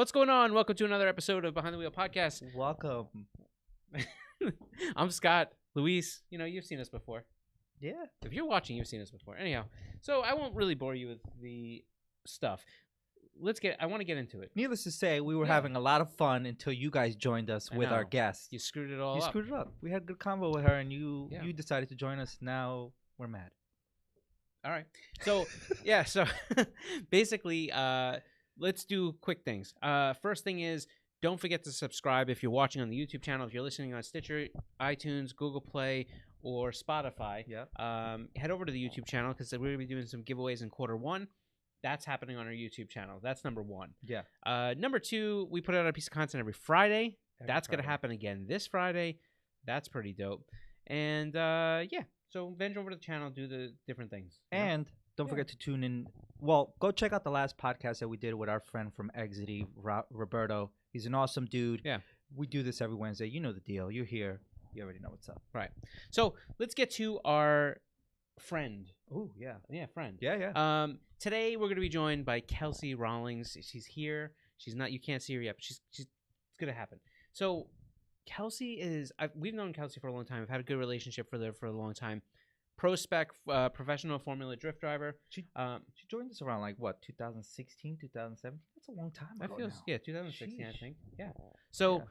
What's going on? Welcome to another episode of Behind the Wheel Podcast. Welcome. I'm Scott. Luis, you've seen us before. Yeah. If you're watching, you've seen us before. Anyhow, so I won't really bore you with the stuff. I want to get into it. Needless to say, we were having a lot of fun until you guys joined us with our guest. You screwed it all up. You screwed it up. We had a good convo with her, and you decided to join us. Now we're mad. All right. So, so basically, let's do quick things. First thing is, don't forget to subscribe if you're watching on the YouTube channel. If you're listening on Stitcher, iTunes, Google Play, or Spotify, head over to the YouTube channel because we're going to be doing some giveaways in Q1. That's happening on our YouTube channel. That's number one. Yeah. Number two, we put out a piece of content every Friday. That's going to happen again this Friday. That's pretty dope. And so venge over to the channel, do the different things. And don't forget to tune in. Well, go check out the last podcast that we did with our friend from Exity, Roberto. He's an awesome dude. Yeah. We do this every Wednesday. You know the deal. You're here. You already know what's up. Right. So let's get to our friend. Oh, yeah. Yeah, friend. Yeah. Today we're going to be joined by Kelsey Rowlings. She's here. She's not. You can't see her yet, but it's going to happen. So Kelsey is. We've known Kelsey for a long time. We've had a good relationship for a long time. Pro Spec, professional Formula Drift driver. She joined us around 2016, 2017. That's a long time ago. 2016, I think. Yeah. So,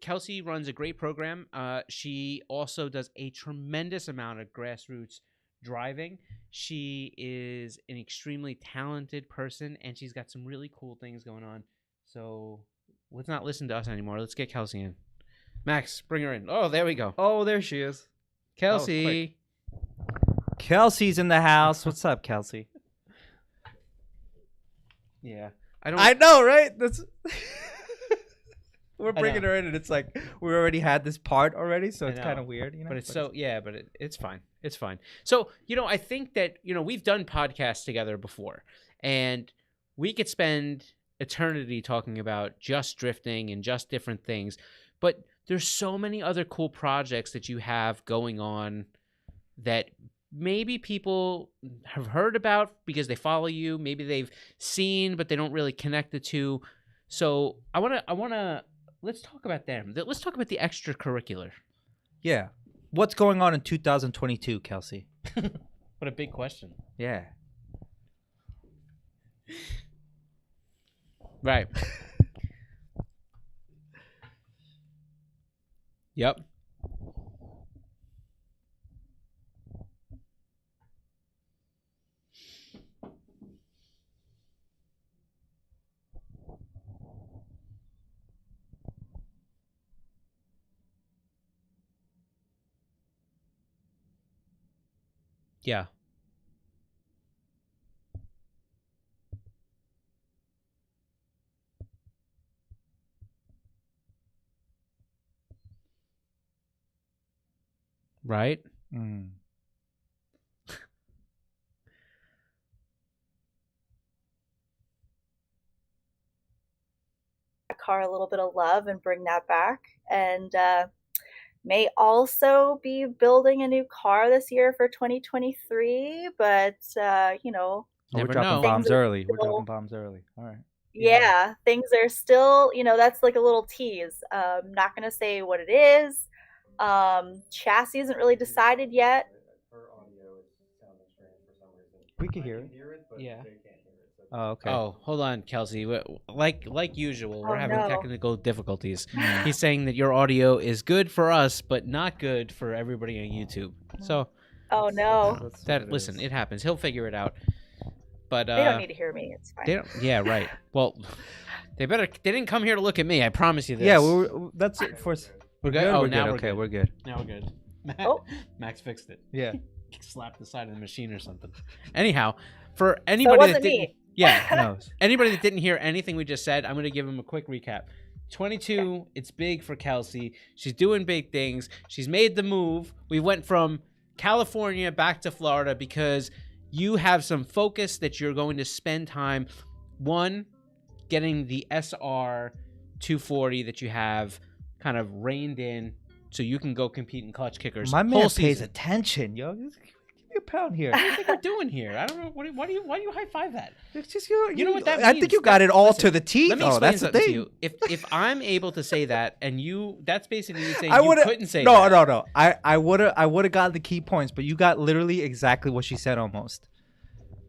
Kelsey runs a great program. She also does a tremendous amount of grassroots driving. She is an extremely talented person, and she's got some really cool things going on. So let's not listen to us anymore. Let's get Kelsey in. Max, bring her in. Oh, there we go. Oh, there she is. Kelsey. Kelsey's in the house. What's up, Kelsey? Yeah. I know, right? We're bringing her in, and it's like we already had this part already, so it's kind of weird, But it's it's fine. It's fine. So, I think that, we've done podcasts together before, and we could spend eternity talking about just drifting and just different things, but there's so many other cool projects that you have going on that maybe people have heard about because they follow you. Maybe they've seen, but they don't really connect the two. So I want to let's talk about them. Let's talk about the extracurricular. Yeah. What's going on in 2022, Kelsey? What a big question. Yeah. Right. Yep. Yeah. Right? Mm. Car a little bit of love and bring that back, and may also be building a new car this year for 2023, but we're dropping bombs early. We're dropping bombs early. All right. Yeah, things are still, that's like a little tease. Not gonna say what it is. Chassis isn't really decided yet. Her audio is sounding strange for some reason. We can hear it. But Yeah. they can't hear it. So Oh, okay. Oh, hold on, Kelsey. Like usual, we're having no. technical difficulties. He's saying that your audio is good for us, but not good for everybody on YouTube. So, Oh no, listen, it happens. He'll figure it out. But they don't need to hear me. It's fine. They don't. Yeah, right. Well, they didn't come here to look at me. I promise you this. Yeah, that's it for. We're good. Oh, now we're good. We're good. Now we're good. Max fixed it. Yeah. Slapped the side of the machine or something. Anyhow, for anybody that didn't, anybody that didn't hear anything we just said, I'm going to give them a quick recap. 22, it's big for Kelsey. She's doing big things. She's made the move. We went from California back to Florida because you have some focus that you're going to spend time, one, getting the SR 240 that you have kind of reined in so you can go compete in clutch kickers. My man pays attention, yo. me a pound here. What do you think we're doing here? I don't know. Why do you high five that? It's just You know what that means? I think you got it all Listen, to the T. Let me though. explain That's the something to thing. you. If I'm able to say that, and that's basically you saying I you couldn't say no, that. No. I would have got the key points, but you got literally exactly what she said almost.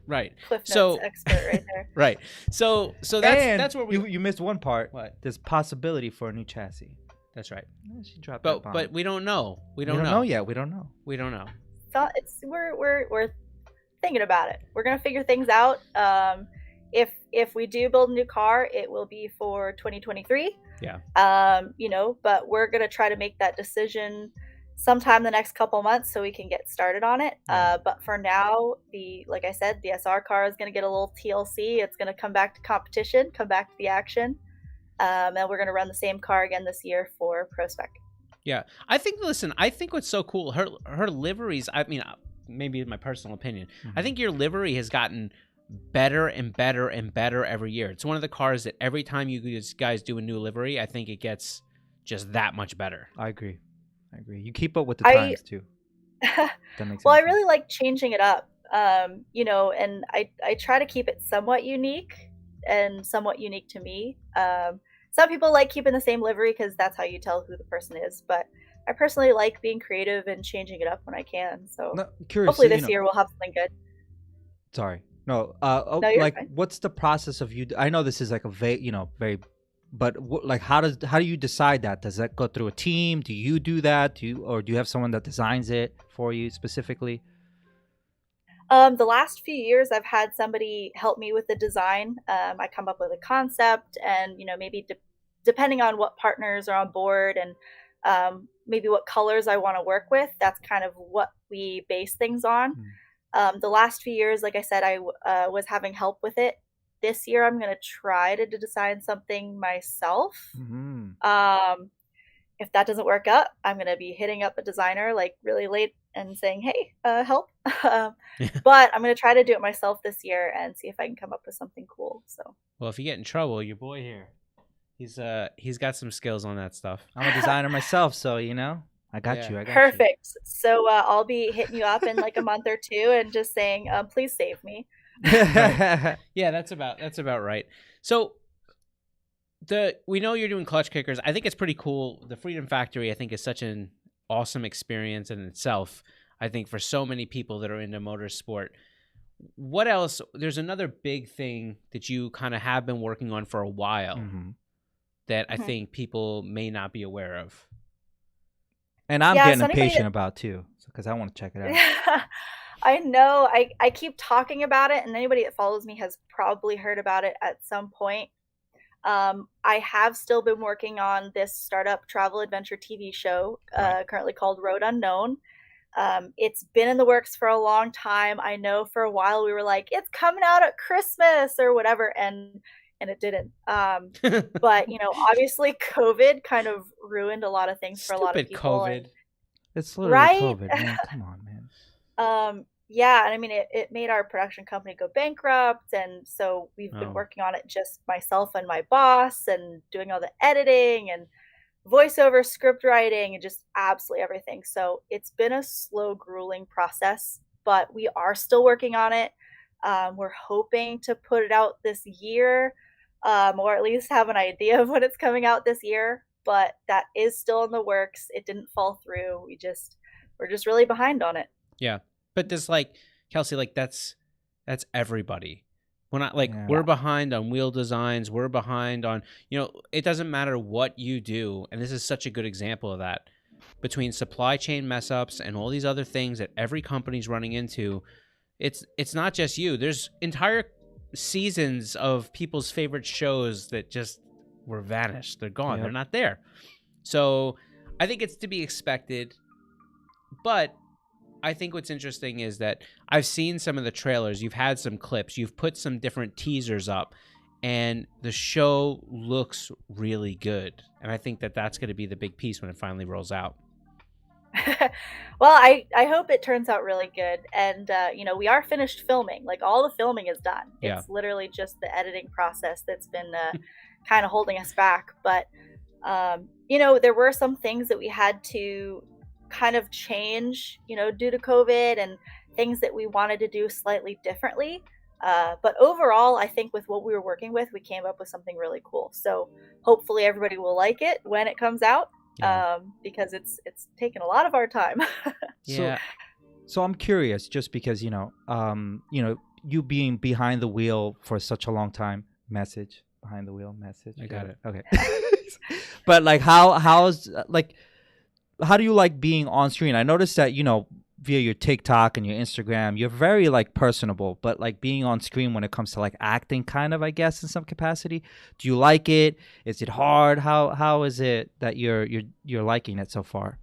Right. Cliff Notes expert right there. Right. So that's where you missed one part. What? There's possibility for a new chassis. That's right. She dropped that bomb. But we don't know. We don't know yet. We don't know. We don't know. So we're thinking about it. We're gonna figure things out. If we do build a new car, it will be for 2023. Yeah. But we're gonna try to make that decision sometime the next couple months so we can get started on it. But for now, like I said, the SR car is gonna get a little TLC. It's gonna come back to competition, come back to the action. And we're gonna run the same car again this year for Pro Spec. Yeah, I think what's so cool, her liveries. I mean, maybe in my personal opinion, I think your livery has gotten better and better and better every year. It's one of the cars that every time you guys do a new livery, I think it gets just that much better. I agree. You keep up with the times too. That makes sense. I really like changing it up. And I try to keep it somewhat unique to me. Some people like keeping the same livery because that's how you tell who the person is. But I personally like being creative and changing it up when I can. So hopefully this year we'll have something good. Sorry. No. Fine. What's the process of you? I know this is like a very, but how do you decide that? Does that go through a team? Do you do that? Do you have someone that designs it for you specifically? The last few years, I've had somebody help me with the design. I come up with a concept, and maybe depending on what partners are on board and maybe what colors I want to work with, that's kind of what we base things on. The last few years, like I said, I was having help with it. This year, I'm going to try to design something myself. If that doesn't work out, I'm going to be hitting up a designer like really late and saying, hey, help. But I'm going to try to do it myself this year and see if I can come up with something cool. So, well, if you get in trouble, your boy here, he's got some skills on that stuff. I'm a designer myself, so I got you. Perfect. So I'll be hitting you up in like a month or two and just saying, please save me. Right. Yeah, that's about right. So we know you're doing clutch kickers. I think it's pretty cool. The Freedom Factory, I think, is such an awesome experience in itself. I think for so many people that are into motorsport. What else? There's another big thing that you kind of have been working on for a while that I think people may not be aware of. And I'm getting impatient about too, because I want to check it out. I know. I keep talking about it, and anybody that follows me has probably heard about it at some point. I have still been working on this startup travel adventure TV show, currently called Road Unknown. It's been in the works for a long time. I know for a while we were like, it's coming out at Christmas or whatever, and it didn't. But obviously COVID kind of ruined a lot of things for a lot of people. COVID. It's literally COVID, man. Come on, man. Yeah, and I mean, it made our production company go bankrupt, and so we've been working on it, just myself and my boss, and doing all the editing and voiceover, script writing, and just absolutely everything. So it's been a slow, grueling process, but we are still working on it. We're hoping to put it out this year, or at least have an idea of when it's coming out this year, but that is still in the works. It didn't fall through. We're just really behind on it. Yeah. But this, Kelsey, that's everybody. We're behind on wheel designs. We're behind on, it doesn't matter what you do. And this is such a good example of that. Between supply chain mess ups and all these other things that every company's running into, it's not just you. There's entire seasons of people's favorite shows that just were vanished. They're gone. Yep. They're not there. So I think it's to be expected. But I think what's interesting is that I've seen some of the trailers. You've had some clips. You've put some different teasers up, and the show looks really good. And I think that that's going to be the big piece when it finally rolls out. Well, I hope it turns out really good. And, we are finished filming. All the filming is done. It's literally just the editing process that's been kind of holding us back. But, there were some things that we had to kind of change, due to COVID, and things that we wanted to do slightly differently. But overall, I think with what we were working with, we came up with something really cool. So hopefully everybody will like it when it comes out, because it's taken a lot of our time. Yeah. So I'm curious, just because you being behind the wheel for such a long time. Behind the wheel message. I got it. Okay. But like, how do you like being on screen? I noticed that via your TikTok and your Instagram, you're very like personable, but like being on screen when it comes to like acting, kind of, I guess, in some capacity. Do you like it? Is it hard? How is it that you're liking it so far?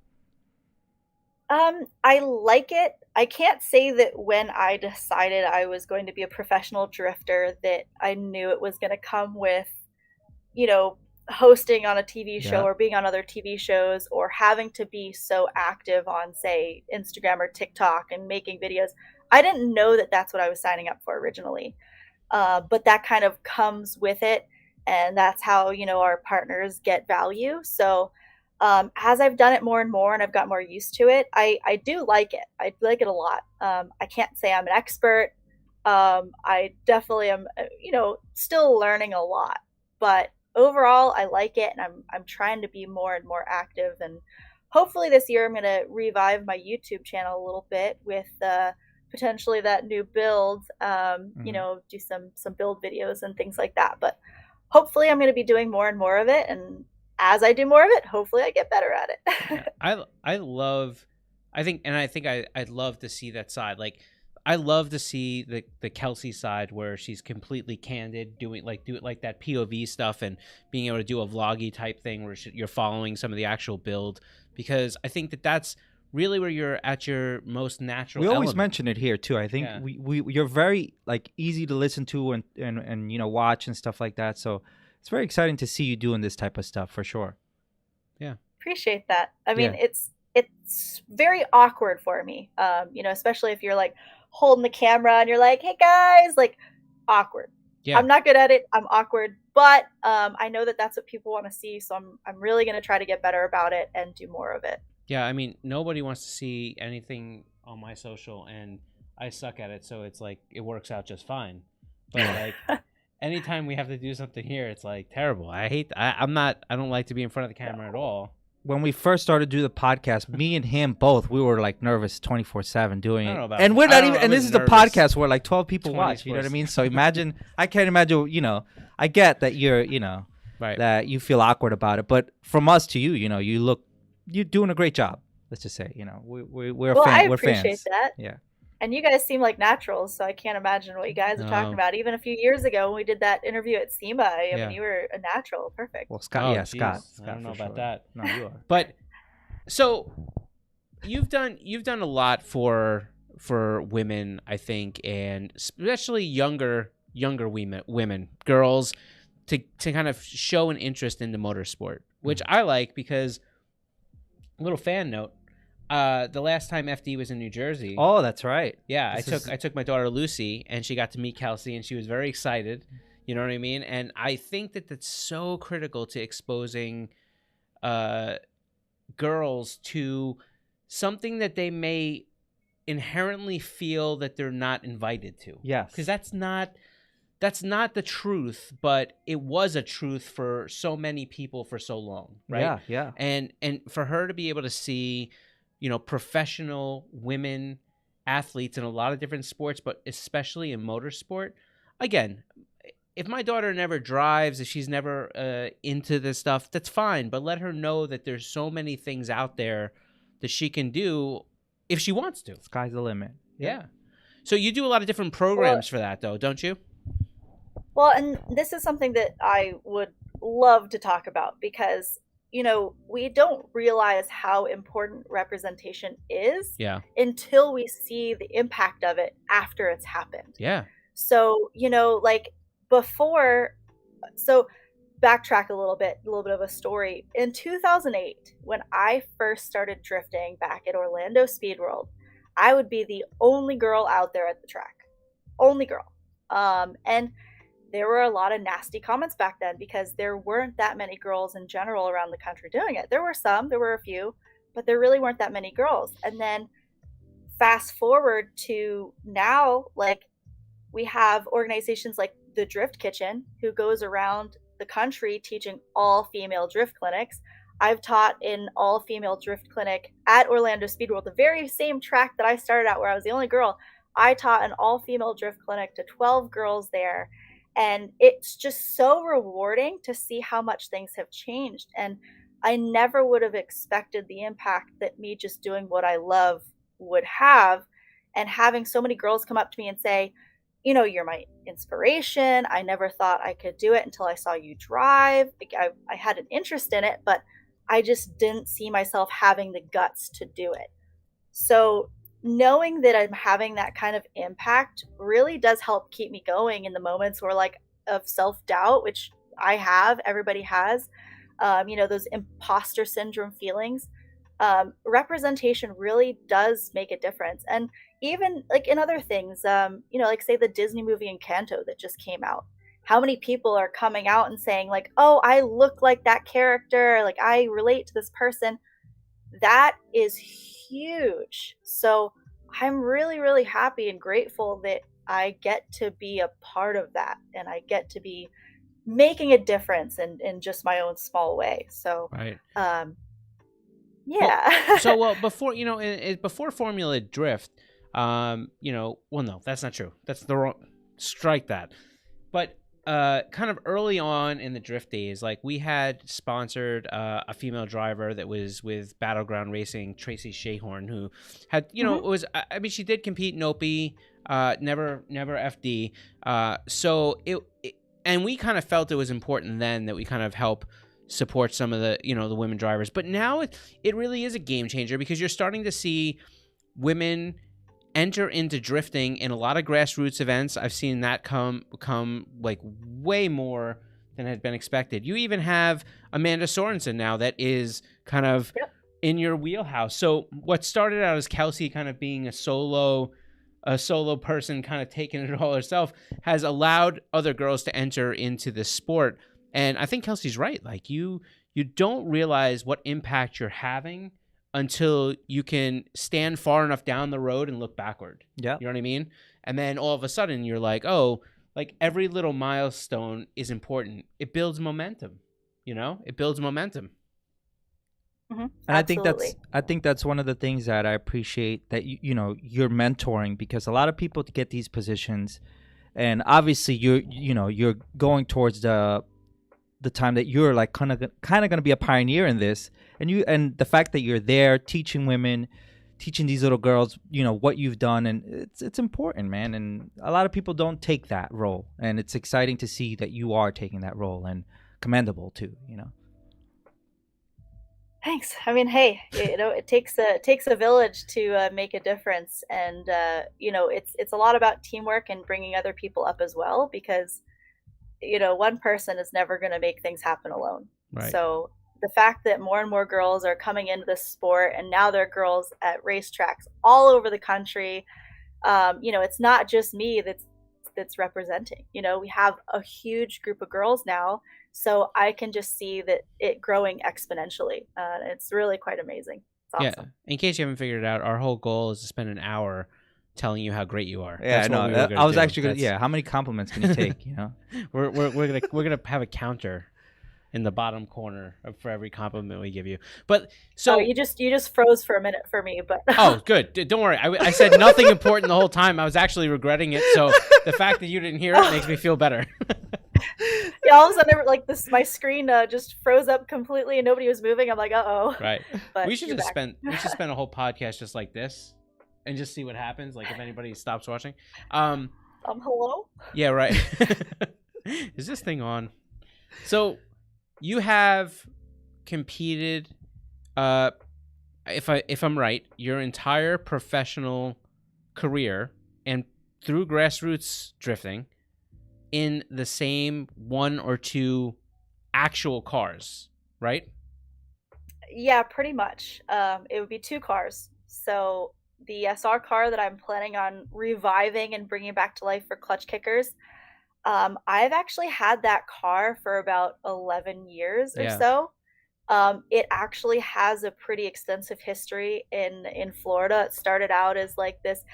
I like it. I can't say that when I decided I was going to be a professional drifter that I knew it was going to come with, hosting on a TV show or being on other TV shows or having to be so active on, say, Instagram or TikTok and making videos. I didn't know that that's what I was signing up for originally. But that kind of comes with it. And that's how, our partners get value. So as I've done it more and more and I've got more used to it, I do like it. I like it a lot. I can't say I'm an expert. I definitely am, still learning a lot. But overall, I like it, and I'm trying to be more and more active. And hopefully this year I'm going to revive my YouTube channel a little bit with potentially that new build. Do some build videos and things like that. But hopefully I'm going to be doing more and more of it, and as I do more of it, hopefully I get better at it. I think I'd love to see that side. Like, I love to see the Kelsey side where she's completely candid, do it like that POV stuff and being able to do a vloggy type thing where you're following some of the actual build, because I think that's really where you're at your most natural. We always element. mention it here too. I think you're very like easy to listen to and watch and stuff like that. So it's very exciting to see you doing this type of stuff for sure. Yeah, appreciate that. I mean, it's very awkward for me, especially if you're like holding the camera and you're like, hey guys, like, awkward. Yeah. I'm not good at it. I'm awkward, but I know that that's what people want to see. So I'm really going to try to get better about it and do more of it. Yeah. I mean, nobody wants to see anything on my social and I suck at it. So it's like, it works out just fine. But like anytime we have to do something here, it's like terrible. I don't like to be in front of the camera at all. When we first started to do the podcast, me and him both, we were like nervous 24/7 doing it. And we're not even, and this is the podcast where like 12 people watch, you know what I mean? So imagine, I can't imagine, I get that you're, right, that you feel awkward about it. But from us to you, you're doing a great job. Let's just say, we're fans. I appreciate that. Yeah. And you guys seem like naturals, so I can't imagine what you guys are talking about. Even a few years ago when we did that interview at SEMA, I mean, you were a natural. Perfect. Well, Scott, Scott. I don't know about that. No, you are. But so you've done a lot for women, I think, and especially younger women, girls, to kind of show an interest into motorsport, which I like because, a little fan note, the last time FD was in New Jersey. Oh, that's right. Yeah, I took my daughter Lucy, and she got to meet Kelsey, and she was very excited. You know what I mean? And I think that that's so critical to exposing girls to something that they may inherently feel that they're not invited to. Yes. Because that's not the truth, but it was a truth for so many people for so long, right? Yeah. And for her to be able to see, professional women athletes in a lot of different sports, but especially in motorsport. Again, if my daughter never drives, if she's never into this stuff, that's fine. But let her know that there's so many things out there that she can do if she wants to. Sky's the limit. Yeah. So you do a lot of different programs for that, though, don't you? Well, and this is something that I would love to talk about because we don't realize how important representation is until we see the impact of it after it's happened. Yeah. So, like before, so backtrack a little bit of a story. In 2008, when I first started drifting back at Orlando Speed World, I would be the only girl out there at the track. Only girl. And there were a lot of nasty comments back then because there weren't that many girls in general around the country doing it. There were a few, but there really weren't that many girls. And then fast forward to now, like, we have organizations like the Drift Kitchen, who goes around the country teaching all female drift clinics. I've taught in all female drift clinic at Orlando Speedworld, the very same track that I started at where I was the only girl. I taught an all female drift clinic to 12 girls there. And it's just so rewarding to see how much things have changed. And I never would have expected the impact that me just doing what I love would have. And having so many girls come up to me and say, you know, you're my inspiration. I never thought I could do it until I saw you drive. I had an interest in it, but I just didn't see myself having the guts to do it. So knowing that I'm having that kind of impact really does help keep me going in the moments where, like, of self-doubt, which I have, everybody has, you know, those imposter syndrome feelings. Representation really does make a difference. And even like in other things, you know, like say the Disney movie Encanto that just came out. How many people are coming out and saying like, oh, I look like that character, like I relate to this person. That is huge. So I'm really, really happy and grateful that I get to be a part of that, and I get to be making a difference in just my own small way. So, right. Yeah. Well, before, you know, before Formula Drift, you know, well, no, that's not true. That's the wrong, strike that. But kind of early on in the drift days, like we had sponsored a female driver that was with Battleground Racing, Tracy Shahorn, who had, you know, it was, I mean, she did compete in OP, never FD. So and we kind of felt it was important then that we kind of help support some of the, you know, the women drivers. But now it really is a game changer, because you're starting to see women enter into drifting in a lot of grassroots events. I've seen that come like way more than had been expected. You even have Amanda Sorensen now that is kind of in your wheelhouse. So what started out as Kelsey kind of being a solo person kind of taking it all herself has allowed other girls to enter into the sport. And I think Kelsey's right. Like you don't realize what impact you're having until you can stand far enough down the road and look backward. Yeah. You know what I mean? And then all of a sudden you're like, oh, like every little milestone is important. It builds momentum, you know? It builds momentum. Mm-hmm. And I think that's one of the things that I appreciate, that you know, you're mentoring, because a lot of people get these positions, and obviously you're going towards the time that you're like kind of going to be a pioneer in this, and the fact that you're there teaching women, teaching these little girls, you know, what you've done, and it's important, man. And a lot of people don't take that role, and it's exciting to see that you are taking that role, and commendable too, you know. Thanks. I mean, hey, you know, it takes a village to make a difference, and you know, it's a lot about teamwork and bringing other people up as well, because you know, one person is never going to make things happen alone. Right. So the fact that more and more girls are coming into this sport, and now they're girls at racetracks all over the country, you know, it's not just me that's representing. You know, we have a huge group of girls now, so I can just see that it growing exponentially. It's really quite amazing. It's awesome. Yeah. In case you haven't figured it out, our whole goal is to spend an hour telling you how great you are. Yeah, I was actually gonna. Yeah, how many compliments can you take? You know, we're gonna have a counter in the bottom corner for every compliment we give you. But so you just froze for a minute for me, but oh, good. Don't worry. I said nothing important the whole time. I was actually regretting it. So the fact that you didn't hear it makes me feel better. Yeah, all of a sudden, like this, my screen just froze up completely, and nobody was moving. I'm like, uh-oh. Right. But we should spend a whole podcast just like this, and just see what happens. Like if anybody stops watching. Hello? Yeah, right. Is this thing on? So you have competed, if I'm right, your entire professional career and through grassroots drifting in the same one or two actual cars, right? Yeah, pretty much. It would be two cars. So the SR car that I'm planning on reviving and bringing back to life for Clutch Kickers, I've actually had that car for about 11 years or so. It actually has a pretty extensive history in Florida. It started out as like this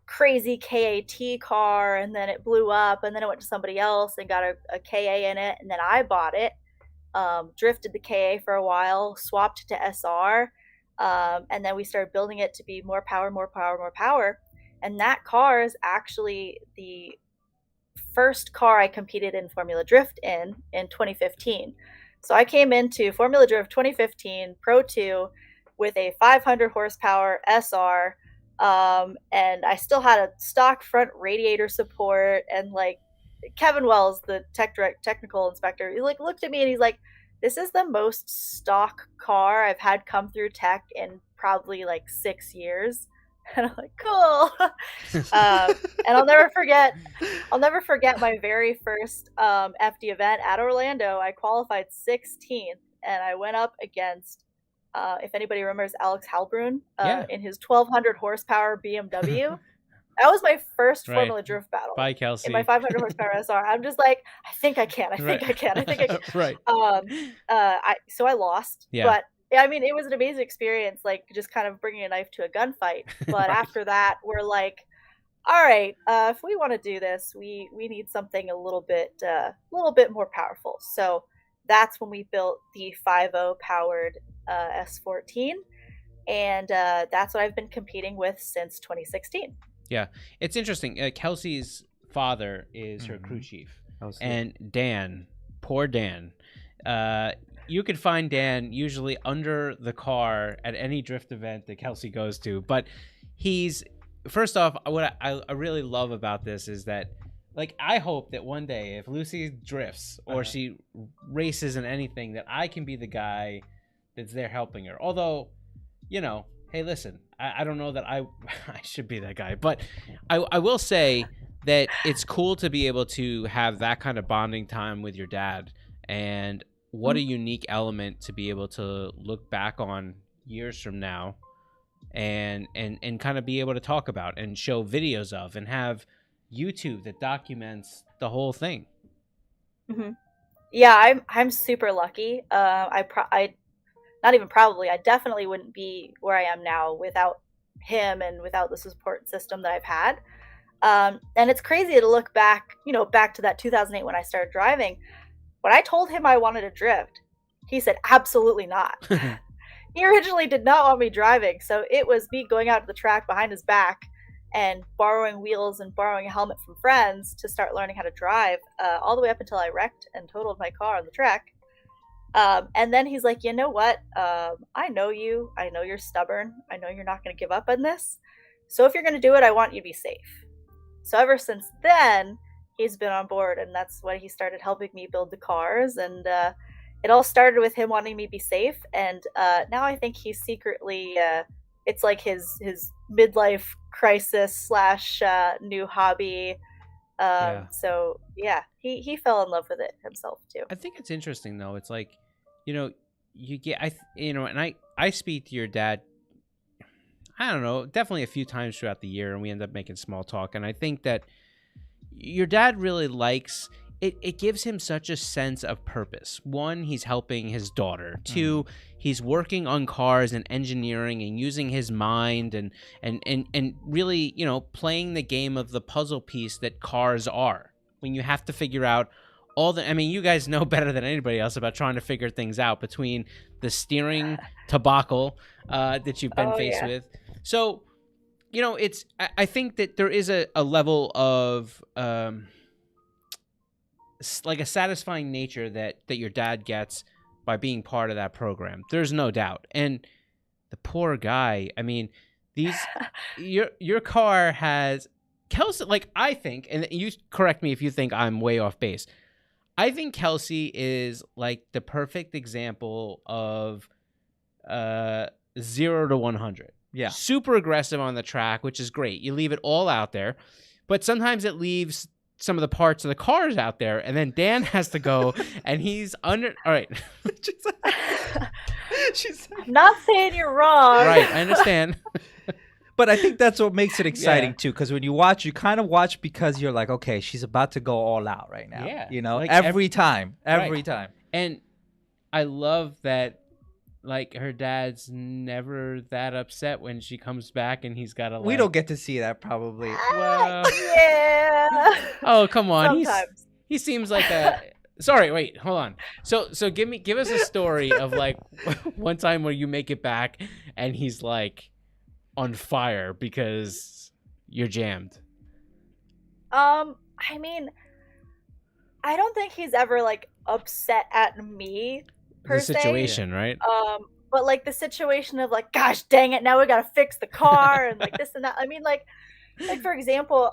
crazy KAT car, and then it blew up, and then it went to somebody else and got a KA in it, and then I bought it, drifted the KA for a while, swapped to SR, and then we started building it to be more power, more power, more power. And that car is actually the first car I competed in Formula Drift in 2015. So I came into Formula Drift 2015 Pro 2 with a 500 horsepower SR, and I still had a stock front radiator support. And like Kevin Wells, the technical inspector, he like looked at me and he's like, "This is the most stock car I've had come through tech in probably like 6 years." And I'm like, cool. And I'll never forget my very first FD event at Orlando. I qualified 16th, and I went up against, if anybody remembers, Alex Halbrun in his 1200 horsepower BMW. That was my first Formula Drift battle. Bye, Kelsey. In my 500 horsepower SR. I'm just like, I think I can. I think I can. Right. So I lost. Yeah. But I mean, it was an amazing experience, like just kind of bringing a knife to a gunfight. But after that, we're like, all right, if we want to do this, we need something a little bit more powerful. So that's when we built the 5.0 powered S14, and that's what I've been competing with since 2016. Yeah, it's interesting. Kelsey's father is her crew chief, and Dan, poor Dan. You could find Dan usually under the car at any drift event that Kelsey goes to. But he's, first off, what I really love about this is that, like, I hope that one day if Lucy drifts or she races in anything, that I can be the guy that's there helping her. Although, you know, hey, listen, I don't know that I should be that guy. But I will say that it's cool to be able to have that kind of bonding time with your dad. And what a unique element to be able to look back on years from now and kind of be able to talk about and show videos of and have YouTube that documents the whole thing. Mm-hmm. Yeah, I'm super lucky. I definitely wouldn't be where I am now without him and without the support system that I've had. And it's crazy to look back, back to that 2008 when I started driving. When I told him I wanted to drift, he said, absolutely not. He originally did not want me driving. So it was me going out to the track behind his back and borrowing wheels and borrowing a helmet from friends to start learning how to drive, all the way up until I wrecked and totaled my car on the track. And then he's like, you know what? I know you. I know you're stubborn. I know you're not going to give up on this. So if you're going to do it, I want you to be safe. So ever since then, he's been on board, and that's why he started helping me build the cars. And it all started with him wanting me to be safe. And now I think he's secretly, it's like his midlife crisis / new hobby. So yeah, he fell in love with it himself too. I think it's interesting though. It's like, you get, and I speak to your dad, I don't know, definitely a few times throughout the year, and we end up making small talk. And I think that your dad really likes it. It gives him such a sense of purpose. One, he's helping his daughter. Two, he's working on cars and engineering and using his mind and really, playing the game of the puzzle piece that cars are. When you have to figure out you guys know better than anybody else about trying to figure things out between the steering debacle that you've been faced with. So, I think that there is a level of like a satisfying nature that your dad gets by being part of that program. There's no doubt. And the poor guy, your car has Kelsey, like, I think, and you correct me if you think I'm way off base, I think Kelsey is like the perfect example of 0 to 100. Yeah. Super aggressive on the track, which is great. You leave it all out there, but sometimes it leaves some of the parts of the cars out there, and then Dan has to go, and he's under. All right. She's not saying you're wrong. Right, I understand. But I think that's what makes it exciting too, because when you watch, you kind of watch because you're like, okay, she's about to go all out right now. Yeah. Like every time. And I love that like her dad's never that upset when she comes back and he's got to We don't get to see that probably. Well, Yeah. oh, come on. Sometimes. He seems like a Sorry, wait, hold on. So give us a story of like one time where you make it back and he's like on fire because you're jammed. I mean, I don't think he's ever like upset at me per se. The situation, right? But like the situation of like, gosh dang it, now we gotta fix the car and like this and that. I mean, like for example,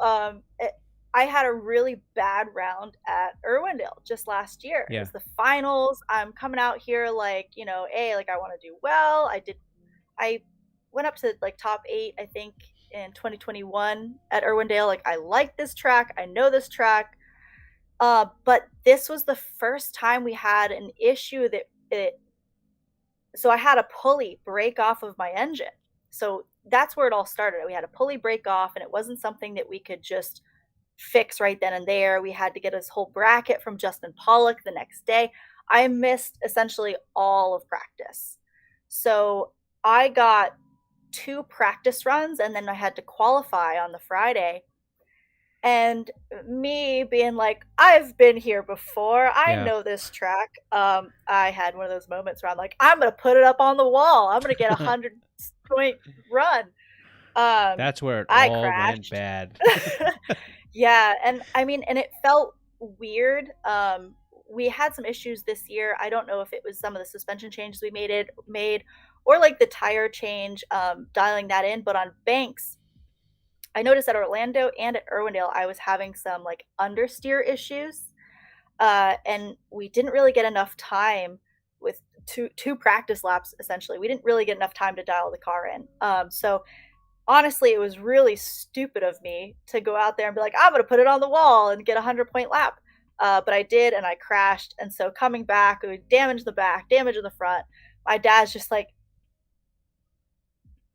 I had a really bad round at Irwindale just last year. Yeah. It was the finals. I'm coming out here like, you know, like I want to do well. I went up to like top 8, I think, in 2021 at Irwindale. Like I like this track. I know this track. But this was the first time we had an issue so I had a pulley break off of my engine. So that's where it all started. We had a pulley break off, and it wasn't something that we could just fix right then and there. We had to get this whole bracket from Justin Pollock the next day. I missed essentially all of practice. So I got 2 practice runs, and then I had to qualify on the Friday. And me being like, I've been here before. I know this track. I had one of those moments where I'm like, I'm going to put it up on the wall. I'm going to get a 100-point run. That's where it all crashed. went bad. Yeah. And I mean, and it felt weird. We had some issues this year. I don't know if it was some of the suspension changes we made or like the tire change, dialing that in. But on banks, I noticed at Orlando and at Irwindale, I was having some like understeer issues. And we didn't really get enough time with two practice laps, essentially. We didn't really get enough time to dial the car in. So honestly, it was really stupid of me to go out there and be like, I'm going to put it on the wall and get a 100-point lap. But I did, and I crashed. And so coming back, we damaged the back, damage in the front. My dad's just like,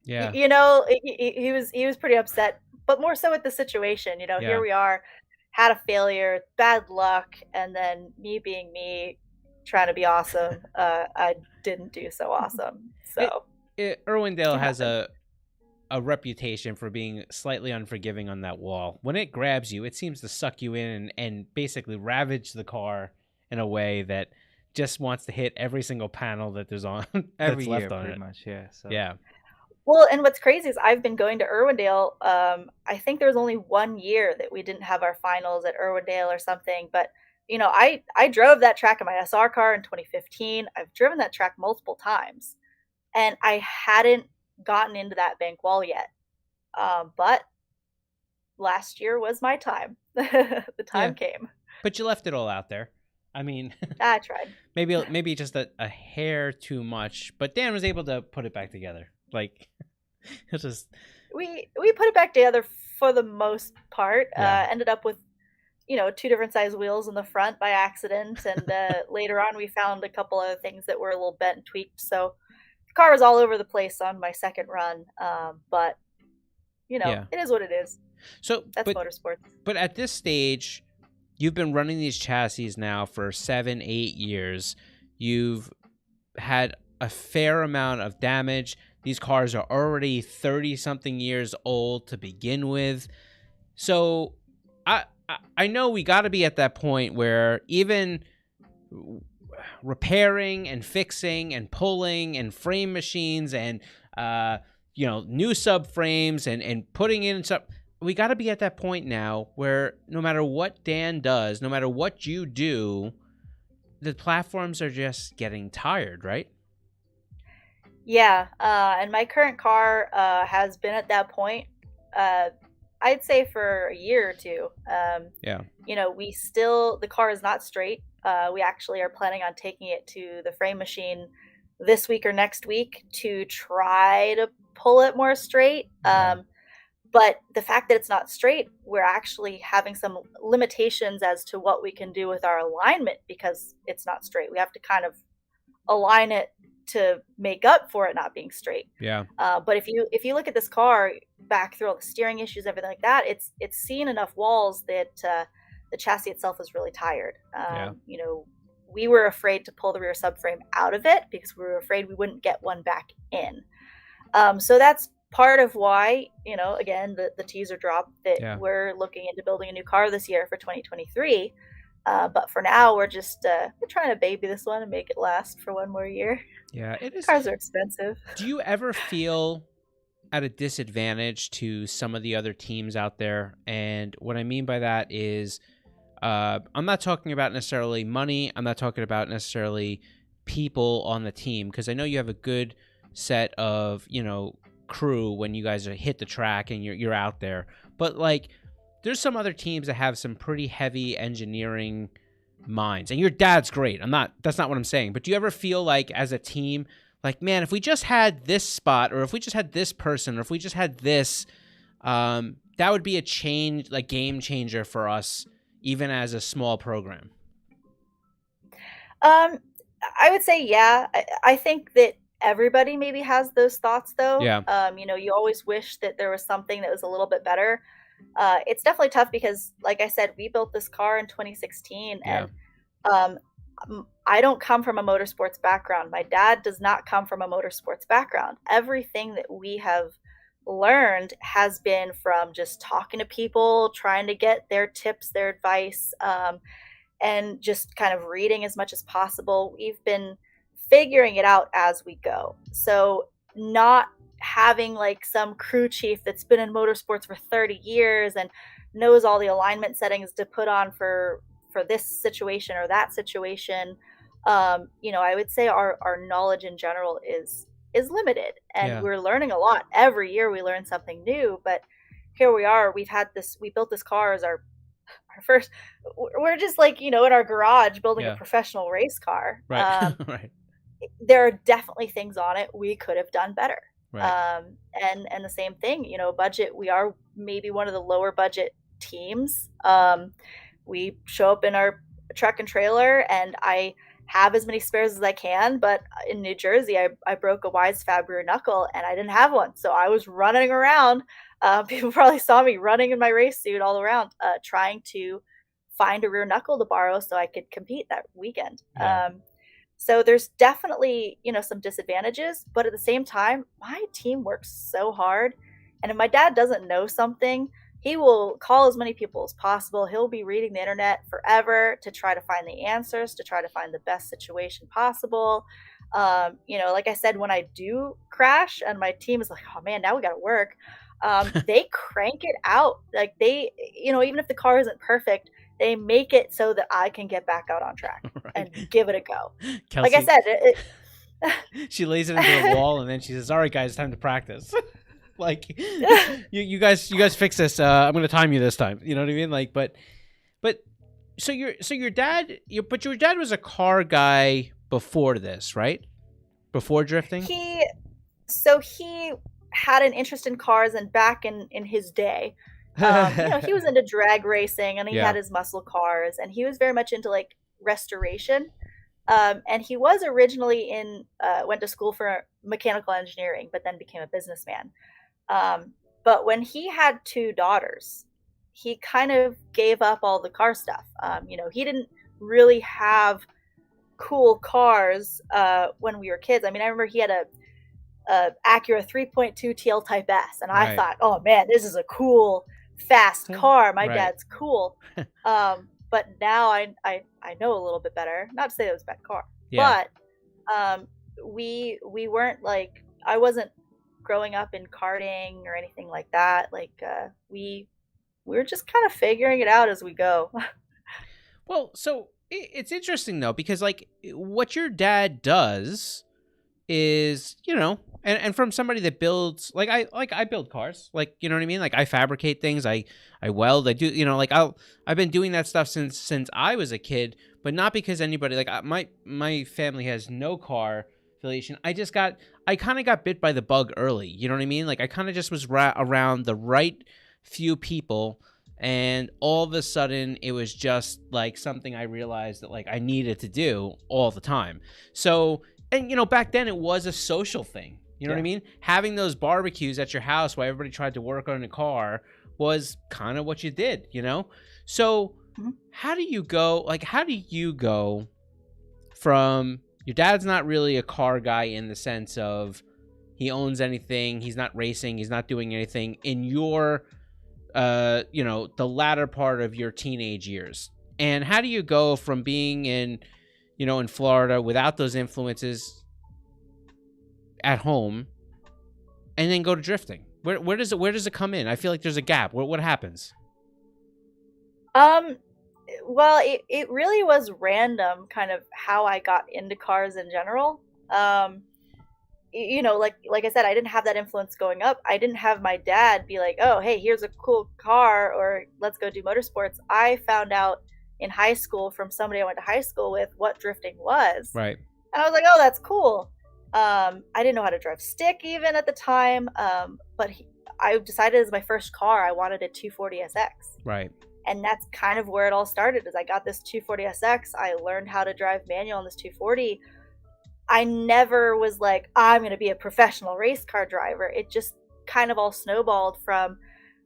yeah, you know, he was pretty upset, but more so with the situation. You know, here we are, had a failure, bad luck, and then me being me, trying to be awesome. I didn't do so awesome. So Irwindale has a reputation for being slightly unforgiving on that wall. When it grabs you, it seems to suck you in and basically ravage the car in a way that just wants to hit every single panel that there's on every that's year, left on pretty it. much. Yeah. So. Yeah. Well, and what's crazy is I've been going to Irwindale. I think there was only 1 year that we didn't have our finals at Irwindale or something. But, you know, I drove that track in my SR car in 2015. I've driven that track multiple times. And I hadn't gotten into that bank wall yet. But last year was my time. The time came. But you left it all out there. I mean, I tried. Maybe just a hair too much. But Dan was able to put it back together. Like, it's just we put it back together for the most part. Ended up with, you know, 2 different size wheels in the front by accident, and later on we found a couple of things that were a little bent and tweaked. So the car was all over the place on my second run. But you know, it is what it is. So that's motorsports. But at this stage, you've been running these chassis now for 7-8 years. You've had a fair amount of damage. These cars are already 30-something years old to begin with. So I know we got to be at that point where even repairing and fixing and pulling and frame machines and, you know, new subframes and putting in stuff, we got to be at that point now where no matter what Dan does, no matter what you do, the platforms are just getting tired, right? Yeah, and my current car has been at that point, I'd say for a year or 2. You know, the car is not straight. We actually are planning on taking it to the frame machine this week or next week to try to pull it more straight. But the fact that it's not straight, we're actually having some limitations as to what we can do with our alignment because it's not straight. We have to kind of align it to make up for it not being straight. Yeah. But if you look at this car back through all the steering issues, everything like that, it's seen enough walls that the chassis itself is really tired. You know, we were afraid to pull the rear subframe out of it because we were afraid we wouldn't get one back in. So that's part of why, again, the teaser dropped that we're looking into building a new car this year for 2023. But for now, we're just we're trying to baby this one and make it last for one more year. Yeah, it is. Cars are expensive. Do you ever feel at a disadvantage to some of the other teams out there? And what I mean by that is, I'm not talking about necessarily money. I'm not talking about necessarily people on the team, because I know you have a good set of, crew when you guys hit the track and you're out there. But like, there's some other teams that have some pretty heavy engineering minds, and your dad's great. That's not what I'm saying. But do you ever feel like as a team, like, man, if we just had this spot, or if we just had this person, or if we just had this, that would be a change, like game changer for us, even as a small program? I would say, yeah. I think that everybody maybe has those thoughts, though. Yeah. You always wish that there was something that was a little bit better. It's definitely tough because, like I said, we built this car in 2016, and I don't come from a motorsports background. My dad does not come from a motorsports background. Everything that we have learned has been from just talking to people, trying to get their tips, their advice, and just kind of reading as much as possible. We've been figuring it out as we go. So not having like some crew chief that's been in motorsports for 30 years and knows all the alignment settings to put on for this situation or that situation. I would say our knowledge in general is limited, and we're learning a lot. Every year we learn something new, but here we are. We built this car as our first. We're just like, in our garage building a professional race car. Right. Right. There are definitely things on it we could have done better. Right. And the same thing, budget, we are maybe one of the lower budget teams. We show up in our truck and trailer, and I have as many spares as I can, but in New Jersey, I broke a Wise Fab rear knuckle and I didn't have one. So I was running around. People probably saw me running in my race suit all around, trying to find a rear knuckle to borrow so I could compete that weekend. Yeah. So there's definitely, some disadvantages, but at the same time, my team works so hard. And if my dad doesn't know something, he will call as many people as possible. He'll be reading the internet forever to try to find the answers, to try to find the best situation possible. Like I said, when I do crash and my team is like, oh man, now we got to work. They crank it out. Like they, even if the car isn't perfect, they make it so that I can get back out on track and give it a go. Kelsey, like I said, she lays it into the wall and then she says, all right, guys, it's time to practice. Like you guys fix this. I'm going to time you this time. You know what I mean? Like, but so your dad was a car guy before this, right? Before drifting? He had an interest in cars, and back in his day, he was into drag racing, and he had his muscle cars, and he was very much into like restoration. And he was originally went to school for mechanical engineering, but then became a businessman. But when he had 2 daughters, he kind of gave up all the car stuff. He didn't really have cool cars when we were kids. I mean, I remember he had a Acura 3.2 TL Type S, and I thought, oh man, this is a cool, fast car. My dad's cool. But now I know a little bit better. Not to say it was a bad car, but we weren't like, I wasn't growing up in karting or anything like that. Like we were just kind of figuring it out as we go. Well, so it's interesting though, because like what your dad does is, and from somebody that builds, like I build cars, like, you know what I mean? Like I fabricate things, I weld, I do, like I've been doing that stuff since I was a kid, but not because anybody, like my family has no car affiliation. I kind of got bit by the bug early. You know what I mean? Like I kind of just was around the right few people, and all of a sudden it was just like something I realized that like I needed to do all the time. So, and back then it was a social thing. You know what I mean? Having those barbecues at your house while everybody tried to work on a car was kind of what you did, So how do you go from your dad's not really a car guy in the sense of he owns anything, he's not racing, he's not doing anything in your the latter part of your teenage years. And how do you go from being in Florida without those influences at home and then go to drifting? Where does it come in? I feel like there's a gap. What happens? Well, it really was random kind of how I got into cars in general. Like I said, I didn't have that influence going up. I didn't have my dad be like, oh, hey, here's a cool car, or let's go do motorsports. I found out in high school from somebody I went to high school with what drifting was. Right. And I was like, oh, that's cool. I didn't know how to drive stick even at the time. But I decided as my first car, I wanted a 240SX. Right. And that's kind of where it all started. Is I got this 240SX. I learned how to drive manual on this 240. I never was like, I'm going to be a professional race car driver. It just kind of all snowballed from,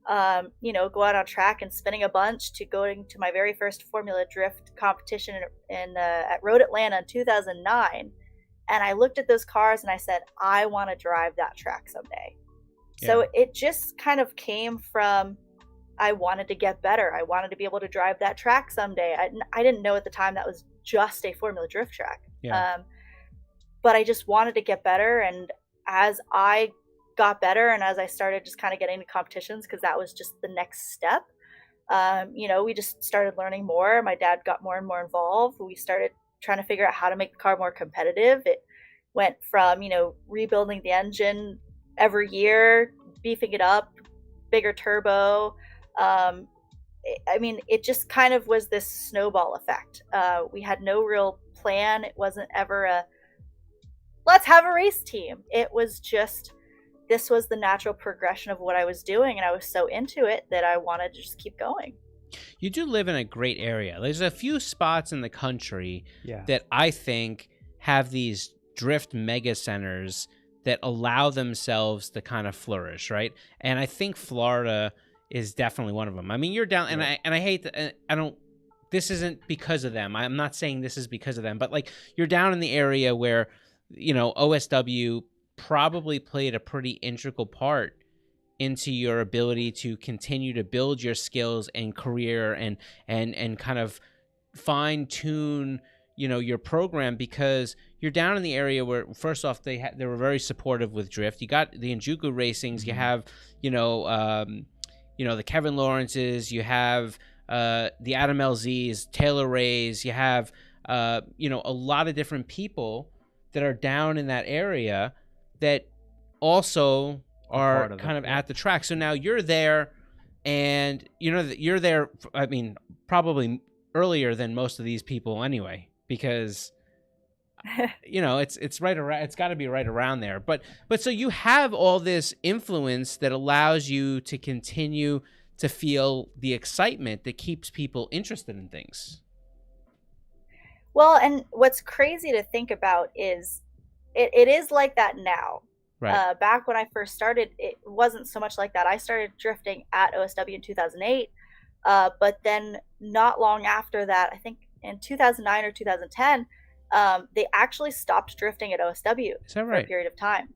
go out on track and spinning a bunch to going to my very first Formula Drift competition at Road Atlanta in 2009. And I looked at those cars and I said, I want to drive that track someday. Yeah. So it just kind of came from, I wanted to get better. I wanted to be able to drive that track someday. I didn't know at the time that was just a Formula Drift track. Yeah. But I just wanted to get better. And as I got better and as I started just kind of getting into competitions, because that was just the next step, we just started learning more. My dad got more and more involved. We started trying to figure out how to make the car more competitive. It went from, rebuilding the engine every year, beefing it up, bigger turbo. It just kind of was this snowball effect. We had no real plan. It wasn't ever let's have a race team. It was just, this was the natural progression of what I was doing. And I was so into it that I wanted to just keep going. You do live in a great area. There's a few spots in the country that I think have these drift mega centers that allow themselves to kind of flourish, right? And I think Florida is definitely one of them. I mean, you're down, and I hate that. This isn't because of them. I'm not saying this is because of them, but like you're down in the area where, OSW probably played a pretty integral part into your ability to continue to build your skills and career and kind of fine tune, your program, because you're down in the area where, first off, they were very supportive with drift. You got the Njuku racings, you have, the Kevin Lawrences, you have the Adam LZs, Taylor Rays, you have, a lot of different people that are down in that area that also are kind of at the track. So now you're there, and you're there, I mean, probably earlier than most of these people anyway, because it's right around, it's got to be right around there. But so you have all this influence that allows you to continue to feel the excitement that keeps people interested in things. Well, and what's crazy to think about is it is like that now. Right. Back when I first started, it wasn't so much like that. I started drifting at OSW in 2008, but then not long after that, I think in 2009 or 2010, they actually stopped drifting at OSW for a period of time.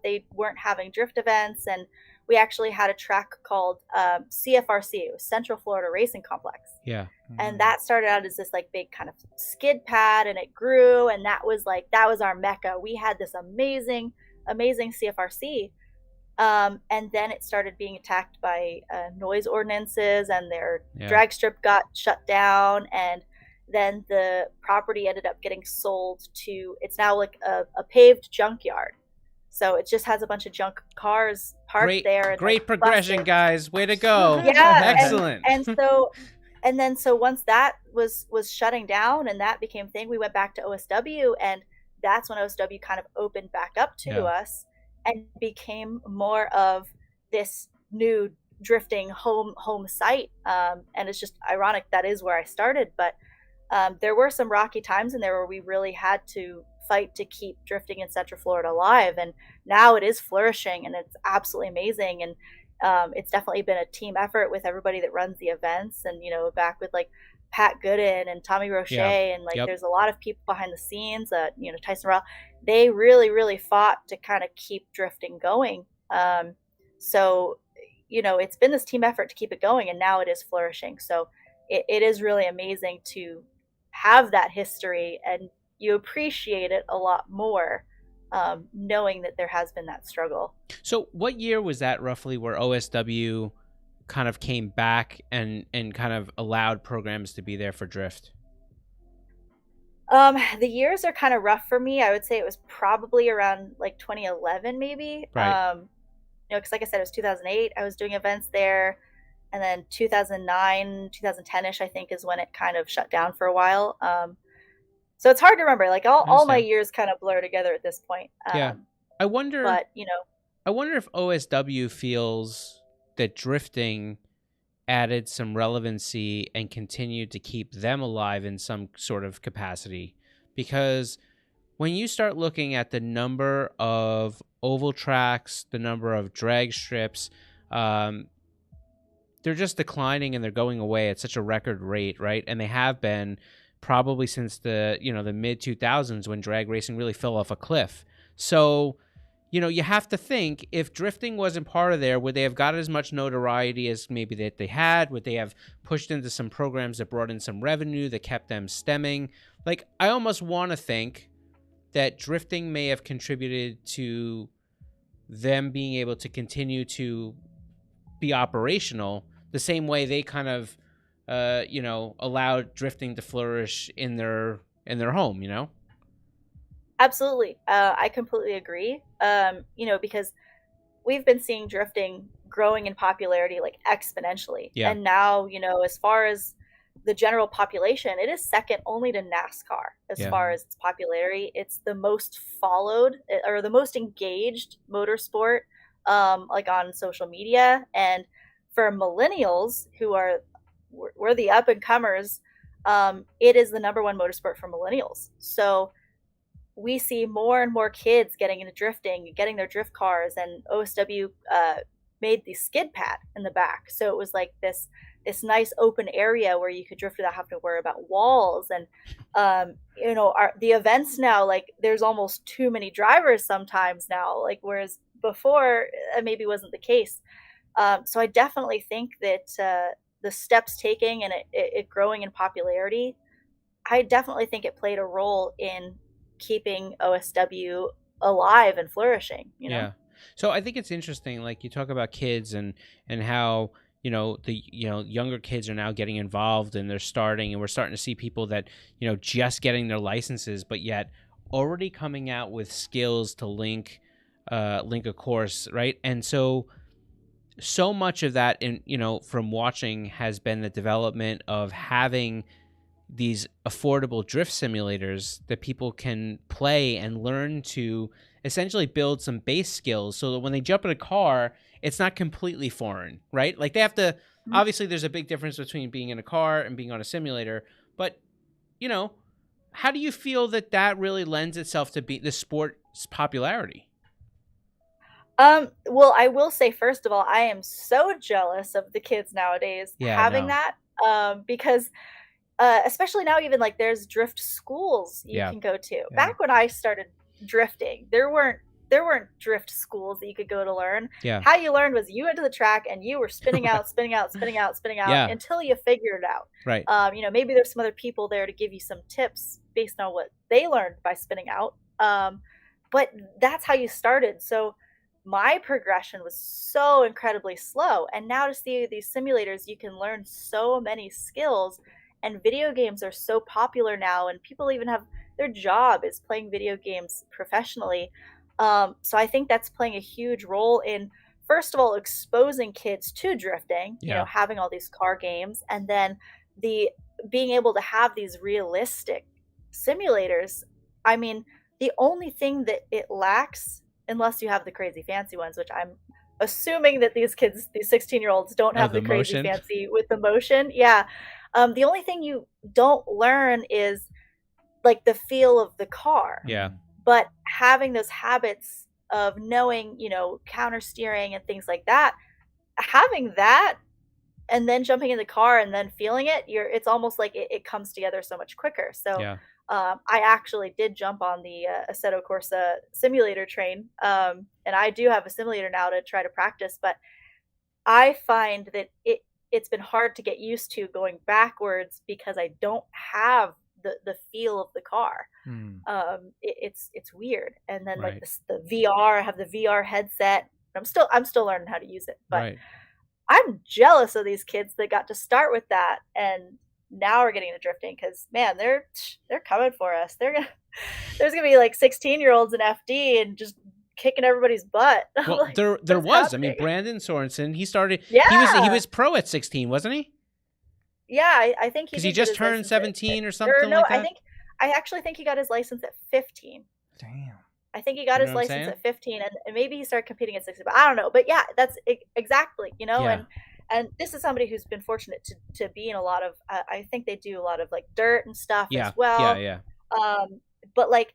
They weren't having drift events, and we actually had a track called CFRC, it was Central Florida Racing Complex. Yeah. Mm-hmm. And that started out as this like big kind of skid pad, and it grew, and that was our mecca. We had this amazing CFRC. And then it started being attacked by noise ordinances, and their drag strip got shut down, and then the property ended up getting sold to, it's now like a paved junkyard. So it just has a bunch of junk cars parked there. And great progression, busted. Guys. Way to go. Yeah. Excellent. And then once that was shutting down and that became a thing, we went back to OSW, and that's when OSW kind of opened back up to us and became more of this new drifting home site. And it's just ironic that is where I started. But there were some rocky times in there where we really had to fight to keep drifting in Central Florida alive, and now it is flourishing, and it's absolutely amazing. And it's definitely been a team effort with everybody that runs the events, and back with like Pat Gooden and Tommy Roche, and like there's a lot of people behind the scenes, you know, Tyson Rowell, they really, really fought to kind of keep drifting going. So, you know, it's been this team effort to keep it going, and now it is flourishing. So it is really amazing to have that history, and you appreciate it a lot more, knowing that there has been that struggle. So what year was that roughly where OSW kind of came back and kind of allowed programs to be there for drift? The years are kind of rough for me. I would say it was probably around like 2011, maybe. Right. You know, because like I said, it was 2008. I was doing events there, and then 2009, 2010ish, I think, is when it kind of shut down for a while. So it's hard to remember. Like all my years kind of blur together at this point. Yeah, I wonder. But you know, I wonder if OSW feels that drifting added some relevancy and continued to keep them alive in some sort of capacity. Because when you start looking at the number of oval tracks, the number of drag strips, they're just declining and they're going away at such a record rate, right? And they have been probably since the mid 2000s, when drag racing really fell off a cliff. So, you know, you have to think, if drifting wasn't part of there, would they have got as much notoriety as maybe that they had? Would they have pushed into some programs that brought in some revenue that kept them stemming? Like, I almost want to think that drifting may have contributed to them being able to continue to be operational the same way they kind of, allowed drifting to flourish in their home, you know? Absolutely. I completely agree. You know, because we've been seeing drifting growing in popularity like exponentially. Yeah. And now, you know, as far as the general population, it is second only to NASCAR as far as its popularity. It's the most followed or the most engaged motorsport, like on social media. And for millennials, who are we're the up and comers, it is the number one motorsport for millennials. So we see more and more kids getting into drifting, getting their drift cars, and OSW made the skid pad in the back. So it was like this nice open area where you could drift without having to worry about walls. And you know, the events now, like there's almost too many drivers sometimes now, like whereas before it maybe wasn't the case. So I definitely think that the steps taking and it growing in popularity, I definitely think it played a role in keeping OSW alive and flourishing, you know? Yeah. So I think it's interesting, like you talk about kids and how, you know, the younger kids are now getting involved and they're starting, and we're starting to see people that, you know, just getting their licenses, but yet already coming out with skills to link a course, right? And so much of that, in, you know, from watching, has been the development of having these affordable drift simulators that people can play and learn to essentially build some base skills, so that when they jump in a car, it's not completely foreign, right? Like they have to, obviously there's a big difference between being in a car and being on a simulator, but, you know, how do you feel that really lends itself to the sport's popularity? Well, I will say, first of all, I am so jealous of the kids nowadays having that, because especially now, even like there's drift schools you can go to. Back when I started drifting, there weren't drift schools that you could go to learn. How you learned was you went to the track and you were spinning out, spinning out, spinning out, spinning out until you figured it out. Right. You know, maybe there's some other people there to give you some tips based on what they learned by spinning out. But that's how you started. So my progression was so incredibly slow. And now to see these simulators, you can learn so many skills. And video games are so popular now, and people even have their job is playing video games professionally. So I think that's playing a huge role in, first of all, exposing kids to drifting, you know, having all these car games, and then the being able to have these realistic simulators. I mean, the only thing that it lacks, unless you have the crazy fancy ones, which I'm assuming that these kids, these 16-year-olds, don't have the crazy motion. Fancy with the motion. Yeah. The only thing you don't learn is like the feel of the car. Yeah. But having those habits of knowing, you know, counter steering and things like that, having that and then jumping in the car and then feeling it, it's almost like it comes together so much quicker. So Yeah. I actually did jump on the Assetto Corsa simulator train, and I do have a simulator now to try to practice, but I find that it's been hard to get used to going backwards because I don't have the feel of the car. It's weird. And then like the VR, I have the VR headset. I'm still learning how to use it, but I'm jealous of these kids that got to start with that and now we're getting into drifting, because man, they're coming for us. There's gonna be like 16-year-olds in FD and just kicking everybody's butt. Well, like, there was. happening? I mean, Brandon Sorensen, he started. Yeah. He was pro at 16, wasn't he? Yeah, I think because he just turned 17 or something like that. I actually think he got his license at 15. Damn. I think he got his license at 15, and maybe he started competing at 16. But I don't know. But yeah, that's exactly, And this is somebody who's been fortunate to be in a lot of. I think they do a lot of like dirt and stuff as well. Yeah. But like,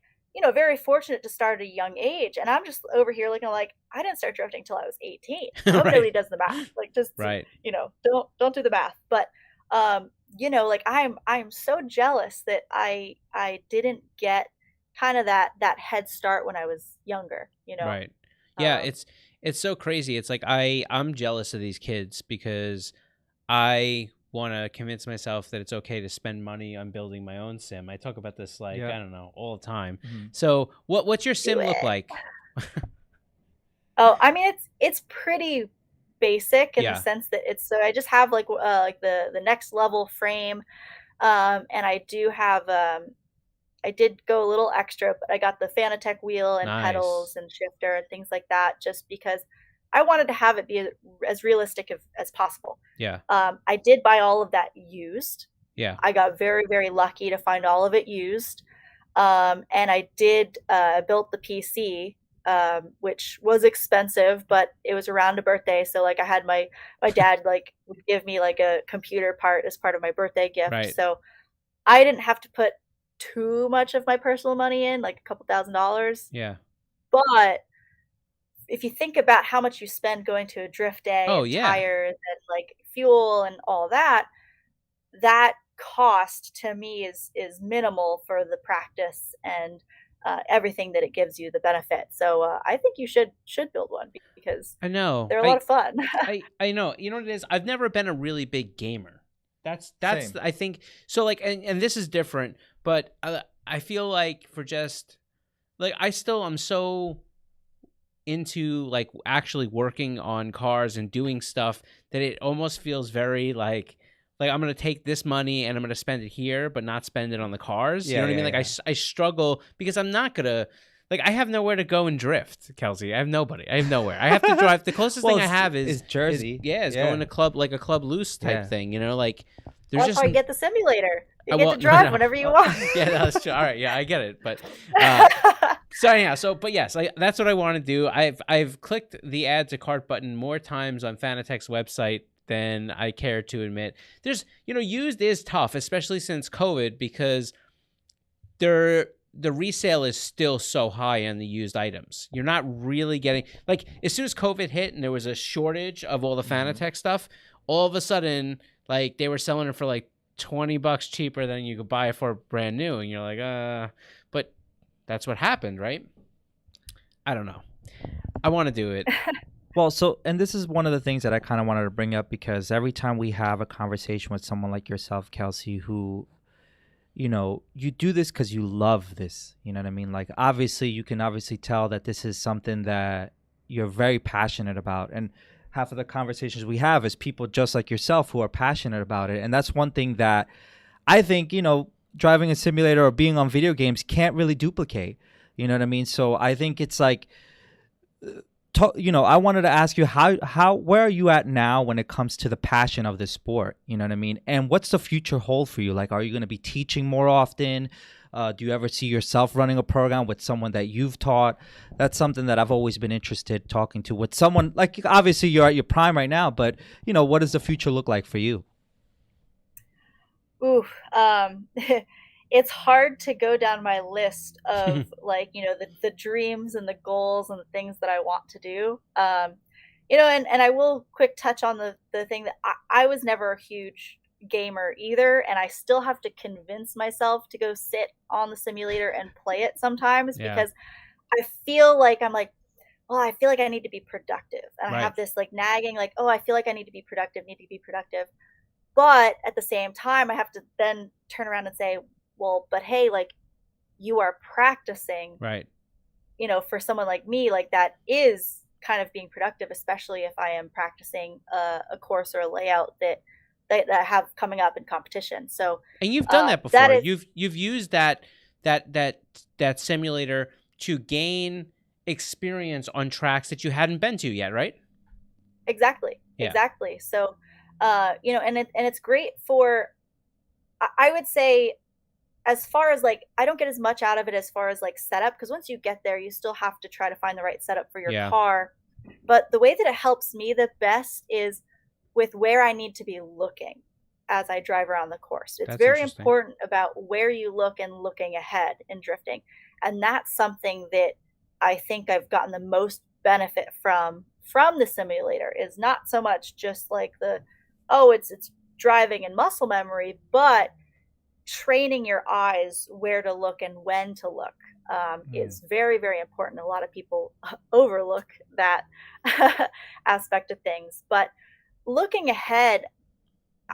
very fortunate to start at a young age, and I'm just over here looking like I didn't start drifting until I was 18. Nobody really does the math. Like just don't do the math. But like I'm so jealous that I didn't get kind of that head start when I was younger. Right. Yeah, it's so crazy. It's like I'm jealous of these kids because I want to convince myself that it's okay to spend money on building my own sim. I talk about this I don't know, all the time. Mm-hmm. So what's your sim look like? Oh, I mean it's pretty basic in the sense that so I just have like the next level frame, and I do have I did go a little extra, but I got the Fanatec wheel and pedals and shifter and things like that, just because I wanted to have it be as realistic as possible. Yeah. I did buy all of that used. Yeah. I got very, very lucky to find all of it used. And I did built the PC, which was expensive, but it was around a birthday. So like I had my dad like would give me like a computer part as part of my birthday gift. Right. So I didn't have to put too much of my personal money in, like a couple $1,000s. Yeah. But if you think about how much you spend going to a drift day, tires and like fuel and all that cost to me is minimal for the practice and everything that it gives you, the benefit. So I think you should build one because I know they're a lot of fun. I know. You know what it is? I've never been a really big gamer. That's Same. I think so. Like, and this is different, but I feel like for just like I'm so into like actually working on cars and doing stuff that it almost feels very like I'm gonna take this money and I'm gonna spend it here, but not spend it on the cars. You know what I mean? Like I struggle because I'm not gonna. Like, I have nowhere to go and drift, Kelsey. I have nobody. I have nowhere. I have to drive. The closest thing I have is Jersey. Is going to a club loose type thing. Like there's That's how you get the simulator. You get to drive whenever you want. Yeah, that's true. All right, yeah, I get it. But so anyhow, but yes, that's what I want to do. I've clicked the add to cart button more times on Fanatec's website than I care to admit. There's used is tough, especially since COVID, because the resale is still so high on the used items. You're not really getting, like, as soon as COVID hit and there was a shortage of all the Fanatec stuff, all of a sudden, like, they were selling it for like $20 cheaper than you could buy it for brand new. And you're like, but that's what happened, right? I don't know. I want to do it. Well, and this is one of the things that I kind of wanted to bring up, because every time we have a conversation with someone like yourself, Kelsey, who, you do this because you love this. You know what I mean? Like, obviously, you can tell that this is something that you're very passionate about. And half of the conversations we have is people just like yourself who are passionate about it. And that's one thing that I think, driving a simulator or being on video games can't really duplicate. You know what I mean? So I think it's like, I wanted to ask you where are you at now when it comes to the passion of this sport? You know what I mean? And what's the future hold for you? Like, are you going to be teaching more often? Do you ever see yourself running a program with someone that you've taught? That's something that I've always been interested talking to with someone. Like, obviously you're at your prime right now, but what does the future look like for you? Ooh, it's hard to go down my list of like, the dreams and the goals and the things that I want to do. And I will quick touch on the thing that I was never a huge gamer either, and I still have to convince myself to go sit on the simulator and play it sometimes because I feel like I'm like, well, I feel like I need to be productive. And I have this like nagging, like, oh, I feel like I need to be productive. But at the same time, I have to then turn around and say, well, but hey, like you are practicing, right? For someone like me, like that is kind of being productive, especially if I am practicing a course or a layout that I have coming up in competition. So, and you've done that before. You've used that simulator to gain experience on tracks that you hadn't been to yet, right? Exactly. So, and it's great for, I would say, as far as like, I don't get as much out of it as far as like setup, because once you get there, you still have to try to find the right setup for your car. But the way that it helps me the best is with where I need to be looking as I drive around the course. It's very important about where you look and looking ahead in drifting. And that's something that I think I've gotten the most benefit from the simulator, is not so much just like it's driving and muscle memory, but training your eyes where to look and when to look is very, very important. A lot of people overlook that aspect of things. But looking ahead,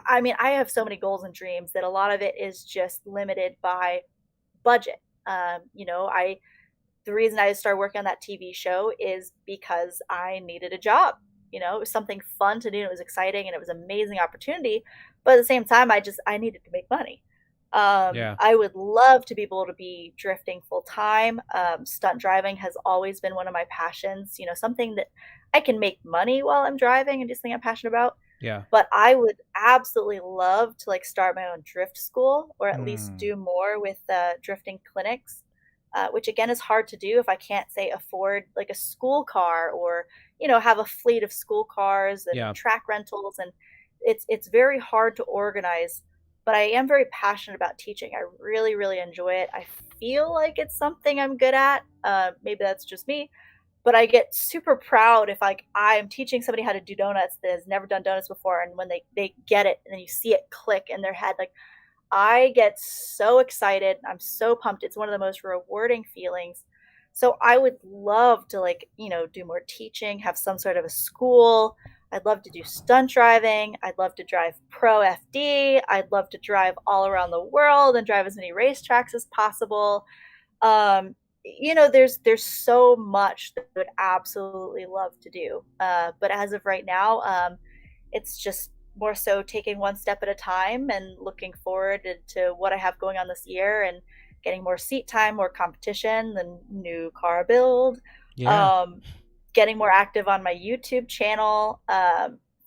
I mean, I have so many goals and dreams that a lot of it is just limited by budget. The reason I started working on that TV show is because I needed a job. It was something fun to do. And it was exciting and it was an amazing opportunity. But at the same time, I needed to make money. I would love to be able to be drifting full time. Stunt driving has always been one of my passions, something that I can make money while I'm driving and just something I'm passionate about. Yeah. But I would absolutely love to like start my own drift school, or at least do more with drifting clinics, which again is hard to do if I can't say afford like a school car or, have a fleet of school cars and track rentals. And it's very hard to organize. But I am very passionate about teaching. I really, really enjoy it. I feel like it's something I'm good at. Maybe that's just me. But I get super proud if like I'm teaching somebody how to do donuts that has never done donuts before. And when they get it and then you see it click in their head, like I get so excited. I'm so pumped. It's one of the most rewarding feelings. So I would love to like, do more teaching, have some sort of a school. I'd love to do stunt driving. I'd love to drive pro FD. I'd love to drive all around the world and drive as many racetracks as possible. There's so much that I would absolutely love to do. But as of right now, it's just more so taking one step at a time and looking forward to what I have going on this year and getting more seat time, more competition, the new car build. Getting more active on my YouTube channel,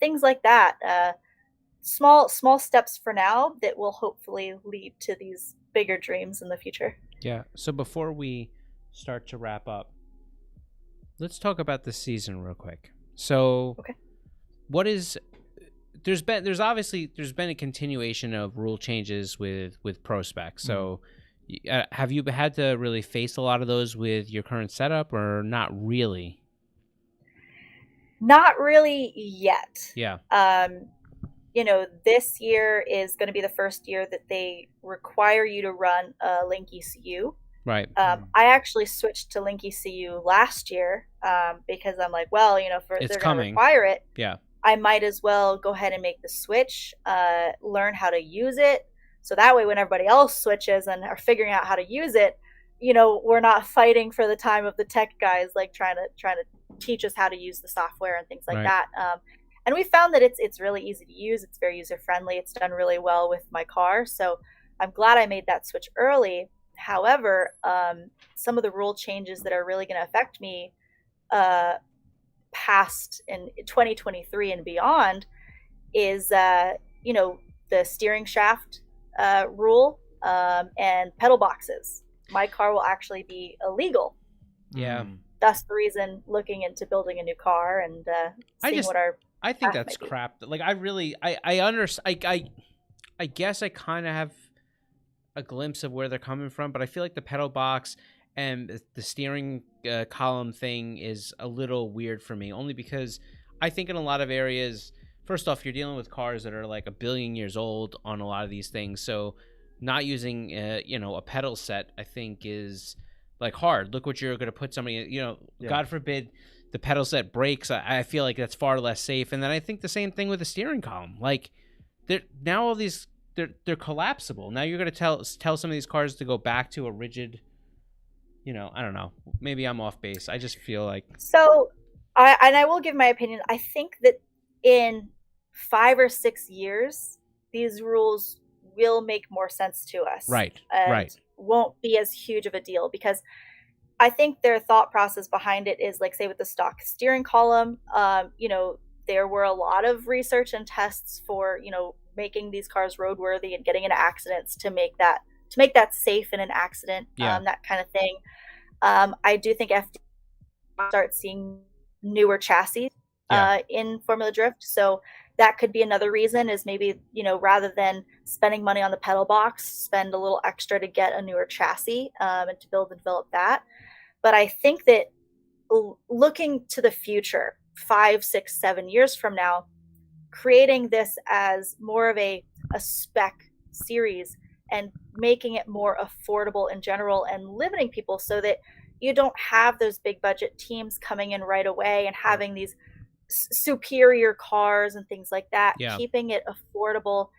things like that. Small steps for now that will hopefully lead to these bigger dreams in the future. Yeah. So before we start to wrap up, let's talk about the season real quick. So, there's been a continuation of rule changes with Pro Spec. So, have you had to really face a lot of those with your current setup, or not really? Not really yet. Yeah. This year is going to be the first year that they require you to run a Link ECU. Right. I actually switched to Link ECU last year because I'm like, well, if they're going to require it, I might as well go ahead and make the switch, learn how to use it. So that way when everybody else switches and are figuring out how to use it, we're not fighting for the time of the tech guys, like trying to teach us how to use the software and things like that. And we found that it's really easy to use. It's very user friendly. It's done really well with my car. So I'm glad I made that switch early. However, some of the rule changes that are really going to affect me past in 2023 and beyond is, the steering shaft rule and pedal boxes. My car will actually be illegal. Yeah. Thus the reason looking into building a new car and seeing what our I think that's crap. Like I understand. I guess I kind of have a glimpse of where they're coming from, but I feel like the pedal box and the steering column thing is a little weird for me, only because I think in a lot of areas, first off, you're dealing with cars that are like 1 billion years old on a lot of these things. So not using, a pedal set, I think is like hard. Look what you're going to put somebody, God forbid the pedal set breaks. I feel like that's far less safe. And then I think the same thing with the steering column. Like now all these, they're collapsible. Now you're going to tell some of these cars to go back to a rigid, I don't know. Maybe I'm off base. I just feel like. So I will give my opinion. I think that in 5 or 6 years, these rules will make more sense to us. Right. And right. won't be as huge of a deal, because I think their thought process behind it is like, say with the stock steering column, there were a lot of research and tests for, making these cars roadworthy and getting into accidents to make that safe in an accident, that kind of thing. I do think FD start seeing newer chassis in Formula Drift. So that could be another reason, is maybe, rather than spending money on the pedal box, spend a little extra to get a newer chassis and to build and develop that. But I think that looking to the future, 5, 6, 7 years from now, creating this as more of a spec series and making it more affordable in general and limiting people so that you don't have those big budget teams coming in right away and having these superior cars and things like that, keeping it affordable.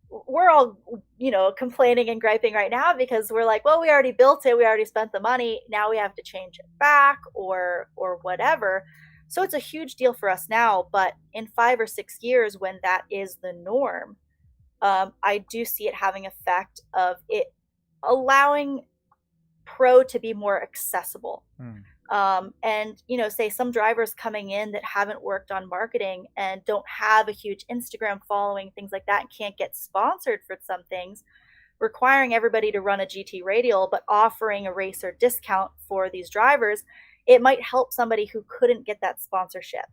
We're all, complaining and griping right now because we're like, well, we already built it. We already spent the money. Now we have to change it back or whatever. So it's a huge deal for us now. But in 5 or 6 years, when that is the norm, I do see it having effect of it allowing pro to be more accessible. And, say some drivers coming in that haven't worked on marketing and don't have a huge Instagram following, things like that, and can't get sponsored for some things, requiring everybody to run a GT radial, but offering a racer discount for these drivers, it might help somebody who couldn't get that sponsorship.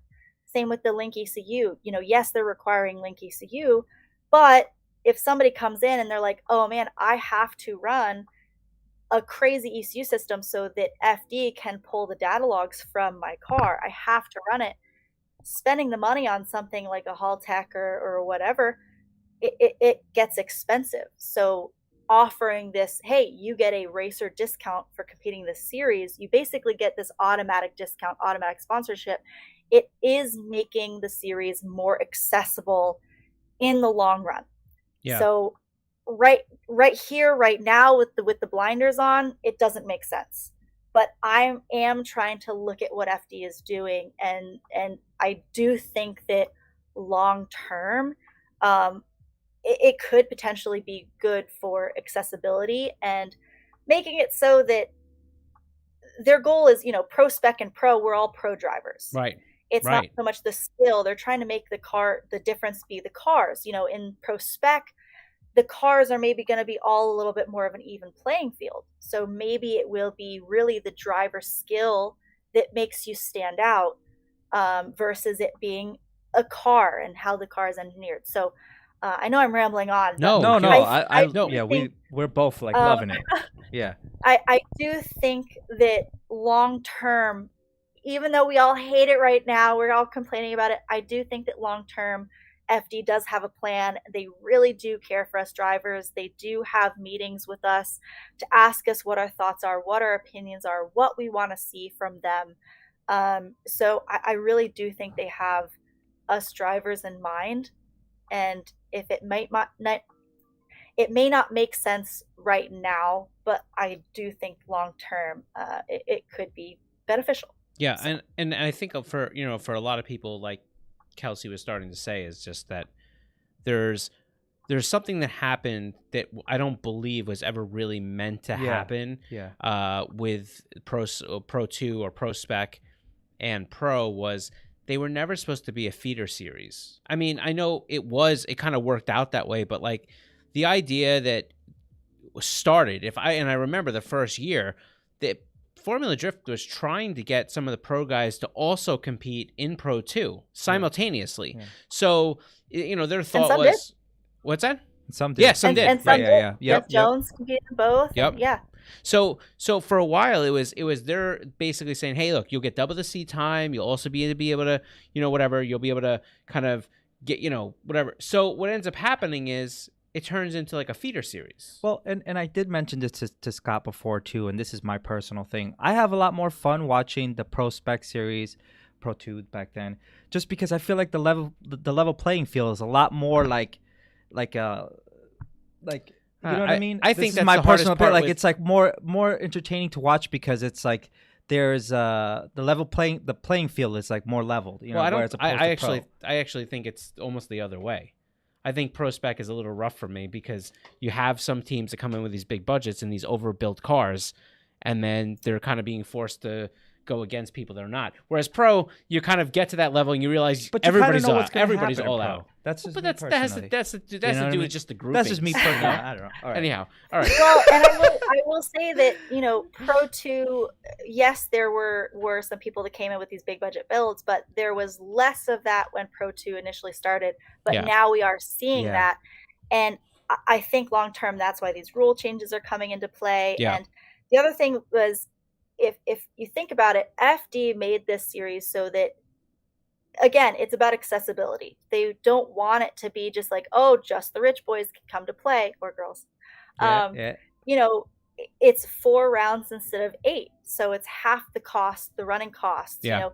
Same with the Link ECU. Yes, they're requiring Link ECU, but if somebody comes in and they're like, oh man, I have to run a crazy ECU system so that FD can pull the data logs from my car, I have to run it. Spending the money on something like a Haltech or whatever, it gets expensive. So offering this, hey, you get a racer discount for competing this series, you basically get this automatic discount, automatic sponsorship. It is making the series more accessible in the long run. Yeah. So right here, right now, with the blinders on, it doesn't make sense. But I am trying to look at what FD is doing, and I do think that long term, it could potentially be good for accessibility and making it so that their goal is, pro spec and pro, we're all pro drivers. Right. It's not so much the skill. They're trying to make the difference be the cars. In pro spec, the cars are maybe going to be all a little bit more of an even playing field. So maybe it will be really the driver skill that makes you stand out, versus it being a car and how the car is engineered. So I know I'm rambling on. No. We're both loving it. Yeah. I do think that long term, even though we all hate it right now, we're all complaining about it, I do think that long term, FD does have a plan. They really do care for us drivers. They do have meetings with us to ask us what our thoughts are, what our opinions are, what we want to see from them. So I really do think they have us drivers in mind. And if it may not make sense right now, but I do think long term, it could be beneficial. Yeah, so. and I think for a lot of people, like Kelsey was starting to say, is just that there's something that happened that I don't believe was ever really meant to happen. With Pro 2 or Pro Spec and Pro, was they were never supposed to be a feeder series. I mean, I know it kind of worked out that way, but like the idea that started, I remember the first year that Formula Drift was trying to get some of the pro guys to also compete in Pro 2 simultaneously. Yeah. So, their thought was, what's that? Some did. Yeah, some did. And some did. Jeff Jones competed in both. Yep. Yeah. So for a while it was they're basically saying, hey, look, you'll get double the seat time. You'll also be able to, whatever. You'll be able to kind of get, whatever. So what ends up happening is it turns into like a feeder series. Well, and I did mention this to Scott before too, and this is my personal thing. I have a lot more fun watching the Pro Spec series, Pro 2 back then, just because I feel like the level playing field is a lot more like you know what I mean? I think that's my the hardest personal part. Like it's like more entertaining to watch because it's like there's the playing field is like more leveled. You know, I actually think it's almost the other way. I think Pro Spec is a little rough for me because you have some teams that come in with these big budgets and these overbuilt cars, and then they're kind of being forced to go against people that are not. Whereas Pro, you kind of get to that level and you realize everybo's all out. That's just that's to do with just the grouping. That's just me personally. I don't know. All right. Anyhow, all right. Well, and I will say that Pro 2, yes, there were some people that came in with these big budget builds, but there was less of that when Pro 2 initially started. But now we are seeing that, and I think long term that's why these rule changes are coming into play. Yeah. And the other thing was, if you think about it, FD made this series so that, again, it's about accessibility. They don't want it to be just like, oh, just the rich boys can come to play, or girls. It's 4 rounds instead of 8, so it's half the cost, the running costs. Yeah.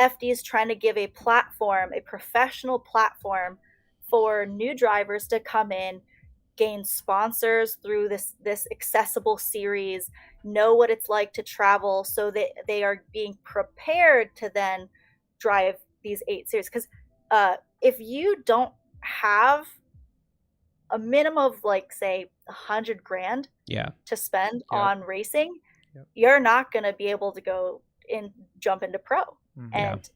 FD is trying to give a platform, a professional platform for new drivers to come in, gain sponsors through this accessible series, know what it's like to travel, so that they are being prepared to then drive these 8 series. Because if you don't have a minimum of, like, say, $100,000 to spend on racing, you're not going to be able to go and jump into Pro. And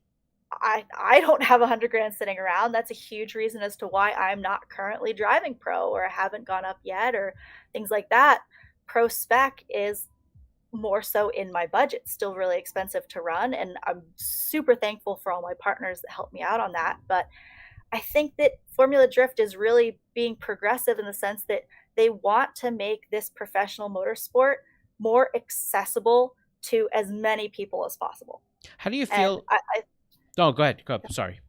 I don't have $100,000 sitting around. That's a huge reason as to why I'm not currently driving Pro, or I haven't gone up yet, or things like that. Pro Spec is more so in my budget, still really expensive to run, and I'm super thankful for all my partners that helped me out on that. But I think that Formula Drift is really being progressive in the sense that they want to make this professional motorsport more accessible to as many people as possible. How do you feel? Oh, go ahead. Sorry.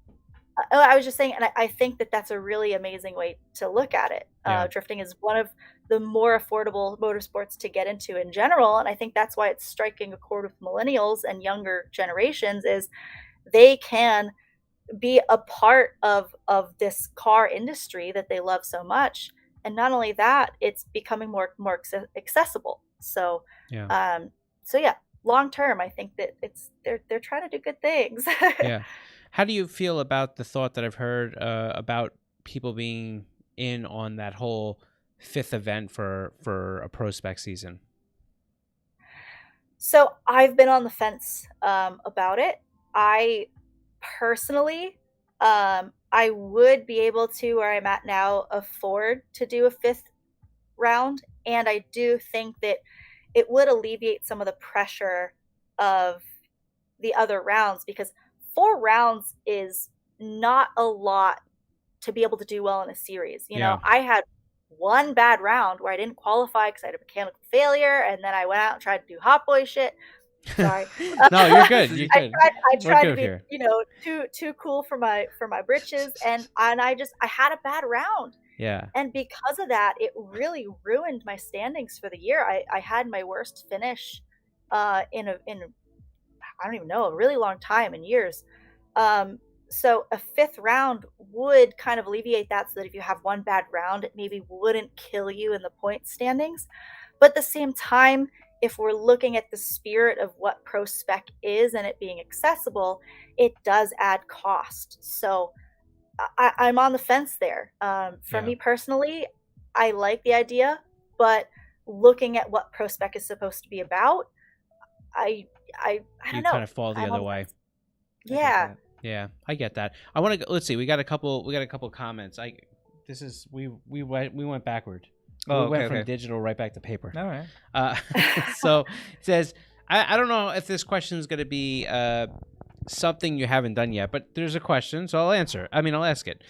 I was just saying, and I think that that's a really amazing way to look at it. Drifting is one of the more affordable motorsports to get into in general, and I think that's why it's striking a chord with millennials and younger generations, is they can be a part of this car industry that they love so much. And not only that, it's becoming more accessible. So, long term, I think that they're trying to do good things. Yeah. How do you feel about the thought that I've heard about people being in on that whole 5th event for a Pro Spec season? So I've been on the fence about it. I personally, I would be able to, where I'm at now, afford to do a 5th round. And I do think that it would alleviate some of the pressure of the other rounds, because 4 rounds is not a lot to be able to do well in a series. You know, I had one bad round where I didn't qualify because I had a mechanical failure, and then I went out and tried to do hot boy shit. Sorry. No, you're good. You're good. I tried to be, too cool for my britches, and I had a bad round. Yeah. And because of that, it really ruined my standings for the year. I had my worst finish in I don't even know, a really long time, in years. So a 5th round would kind of alleviate that, so that if you have one bad round, it maybe wouldn't kill you in the point standings. But at the same time, if we're looking at the spirit of what Pro Spec is and it being accessible, it does add cost. So I'm on the fence there. For me personally, I like the idea, but looking at what Pro Spec is supposed to be about, I don't know. You kind of fall the other way. Yeah. Yeah, I get that. I want to go. Let's see. We got a couple comments. We went backward. We went from digital right back to paper. All right. So it says, I don't know if this question is going to be something you haven't done yet, but there's a question, so I'll answer. I'll ask it.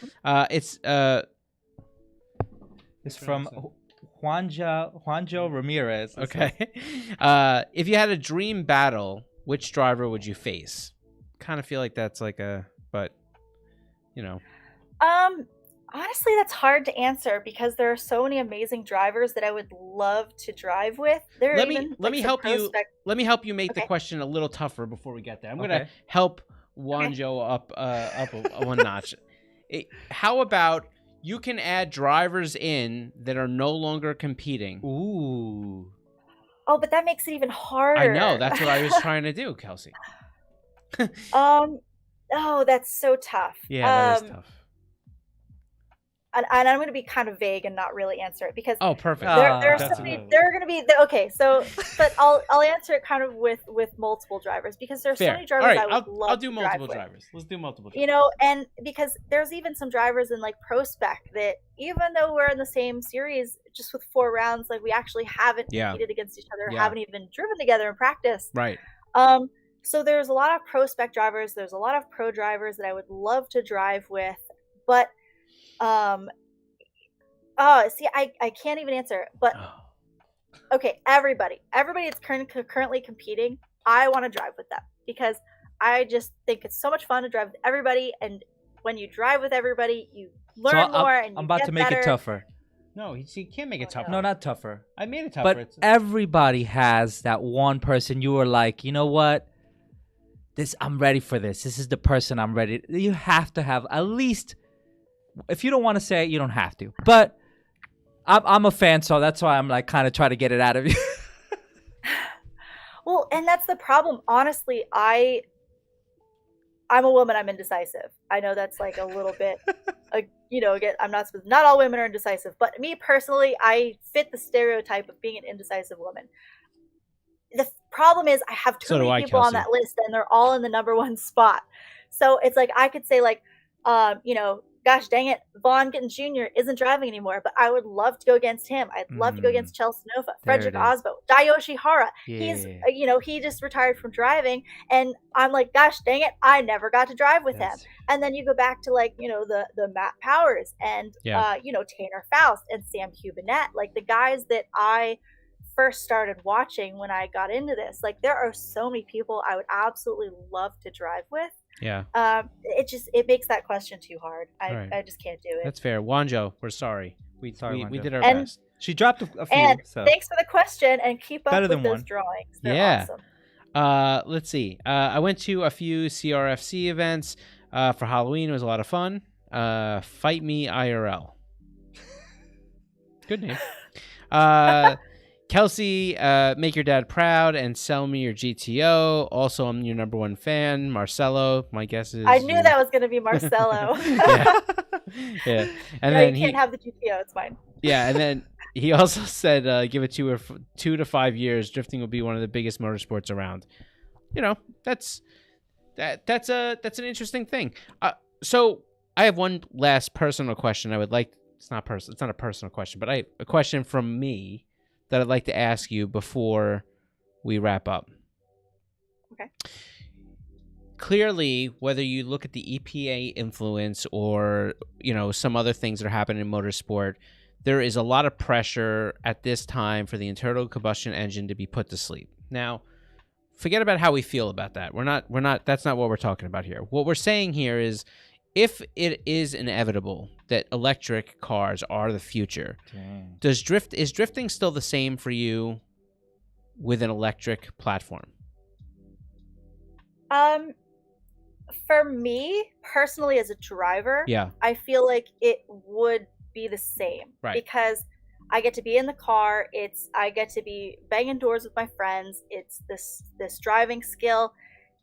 It's from Juanjo Ramirez. Okay. If you had a dream battle, which driver would you face? Kind of feel like that's like but you know. Honestly, that's hard to answer because there are so many amazing drivers that I would love to drive with. Let me help you make the question a little tougher before we get there. I'm gonna help Wanjo up one notch. How about you can add drivers in that are no longer competing? Ooh. Oh, but that makes it even harder. I know. That's what I was trying to do, Kelsey. Oh, that's so tough. Yeah, that is tough. And I'm going to be kind of vague and not really answer it because perfect. There are going to be okay. So, but I'll answer it kind of with multiple drivers because there's so many drivers I would love. I'll do multiple drivers. Let's do multiple drivers. You know, and because there's even some drivers in like Pro Spec that even though we're in the same series, just with 4 rounds, like we actually haven't competed against each other, haven't even driven together in practice. Right. So there's a lot of Pro Spec drivers. There's a lot of pro drivers that I would love to drive with, but I can't even answer it, but okay, everybody that's currently competing, I want to drive with them because I just think it's so much fun to drive with everybody, and when you drive with everybody, you learn more and you I'm about get to make better. it tougher. No, you can't make it tougher. No, not tougher. I made it tougher. But everybody has that one person you were like, you know what? I'm ready for this. This is the person I'm ready. You have to have at least, if you don't want to say it, you don't have to. But I'm a fan, so that's why I'm like kind of trying to get it out of you. Well, and that's the problem. Honestly, I'm a woman. I'm indecisive. I know that's like a little bit, again, not all women are indecisive, but me personally, I fit the stereotype of being an indecisive woman. The problem is I have too many people on that list and they're all in the number 1 spot. So it's like, I could say like, gosh dang it, Vaughn Gittin Jr. isn't driving anymore, but I would love to go against him. I'd love to go against Chelsea Nova, Frederick Osbo, Dayoshi Hara. He's, he just retired from driving, and I'm like, gosh dang it, I never got to drive with him. And then you go back to like, the Matt Powers and, Tanner Faust and Sam Hubinette, like the guys that I first started watching when I got into this. Like there are so many people I would absolutely love to drive with. Yeah. It makes that question too hard. I just can't do it. That's fair. Wanjo, we're sorry. We did our best. She dropped a few. And so. Thanks for the question and keep up with those drawings. They're awesome. Let's see. I went to a few CRFC events for Halloween. It was a lot of fun. Fight Me IRL. Good name. Kelsey, make your dad proud and sell me your GTO. Also, I'm your number 1 fan. Marcelo, my guess is... I knew that was going to be Marcelo. Yeah. And then you can't have the GTO. It's fine. Yeah, and then he also said, give it 2 to 5 years. Drifting will be one of the biggest motorsports around. That's an interesting thing. So I have one last personal question I would like... It's not a personal question, but a question from me that I'd like to ask you before we wrap up. Okay. Clearly, whether you look at the EPA influence or, some other things that are happening in motorsport, there is a lot of pressure at this time for the internal combustion engine to be put to sleep. Now, forget about how we feel about that. That's not what we're talking about here. What we're saying here is, if it is inevitable that electric cars are the future, is drifting still the same for you with an electric platform? For me personally, as a driver, I feel like it would be the same, right? Because I get to be in the car. I get to be banging doors with my friends. It's this driving skill.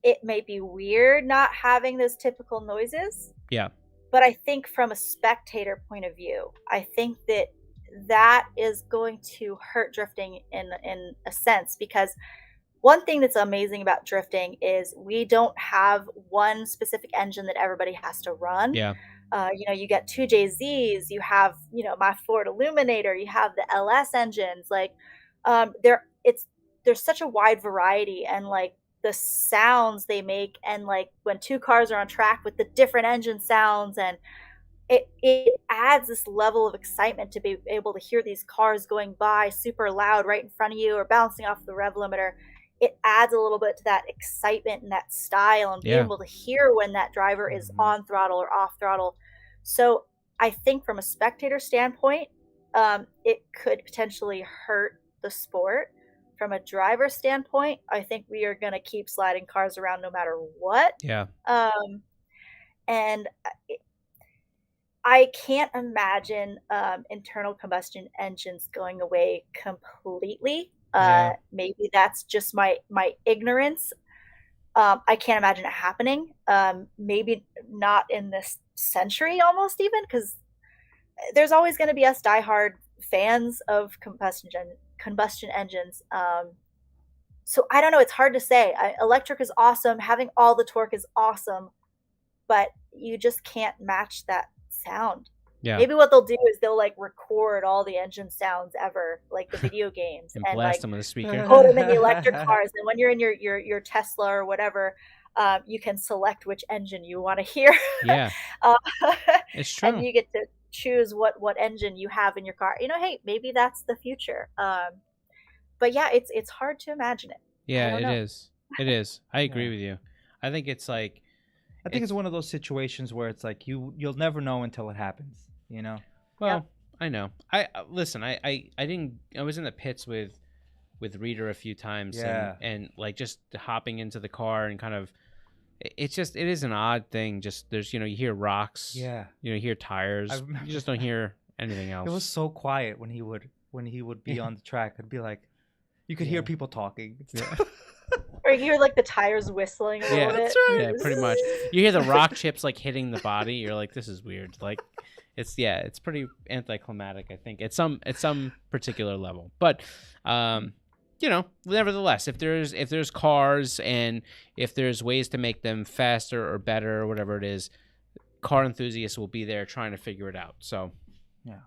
It may be weird not having those typical noises. Yeah. But I think from a spectator point of view, I think that is going to hurt drifting in a sense, because one thing that's amazing about drifting is we don't have one specific engine that everybody has to run. Yeah. You get 2JZs, you have, my Ford Illuminator, you have the LS engines. Like, there's such a wide variety, and like, the sounds they make, and like when 2 cars are on track with the different engine sounds, and it adds this level of excitement to be able to hear these cars going by super loud right in front of you or bouncing off the rev limiter. It adds a little bit to that excitement and that style, and being able to hear when that driver is on throttle or off throttle. So I think from a spectator standpoint, it could potentially hurt the sport. From a driver standpoint, I think we are going to keep sliding cars around no matter what. Yeah. And I can't imagine internal combustion engines going away completely. Maybe that's just my ignorance. I can't imagine it happening. Maybe not in this century, almost even, because there's always going to be us diehard fans of combustion engines. So I don't know. It's hard to say. Electric is awesome. Having all the torque is awesome, but you just can't match that sound. Yeah. Maybe what they'll do is they'll like record all the engine sounds ever, like the video games, and blast like, them with a speaker. Put them in the electric cars, and when you're in your Tesla or whatever, you can select which engine you want to hear. Yeah, it's true. And you get to choose what engine you have in your car. Hey, maybe that's the future. But yeah, it's hard to imagine it. Yeah, it is. It is. I agree with you. I think it's like, I think it's one of those situations where it's like you'll never know until it happens. Well, I know. I listen. I was in the pits with Reader a few times. And like just hopping into the car and kind of. It is an odd thing. Just there's you hear rocks. Yeah. You hear tires. You just don't hear anything else. It was so quiet when he would be on the track. It'd be like, you could hear people talking. Yeah. Or you hear like the tires whistling a little bit. That's right. Yeah, pretty much. You hear the rock chips like hitting the body. You're like, this is weird. Like, it's pretty anticlimactic. I think at some particular level, but nevertheless, if there's cars and if there's ways to make them faster or better or whatever it is, car enthusiasts will be there trying to figure it out. So, yeah.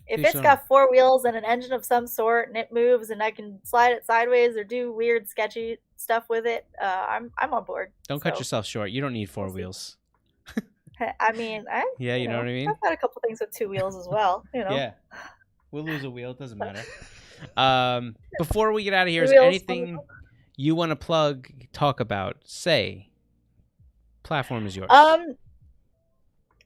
If it's got four wheels and an engine of some sort and it moves and I can slide it sideways or do weird, sketchy stuff with it, I'm on board. Don't cut yourself short. You don't need four wheels. I mean, you know what I mean? I've had a couple things with two wheels as well. Yeah, we'll lose a wheel. It doesn't matter. Before we get out of here, is there anything you want to talk about? Say, platform is yours.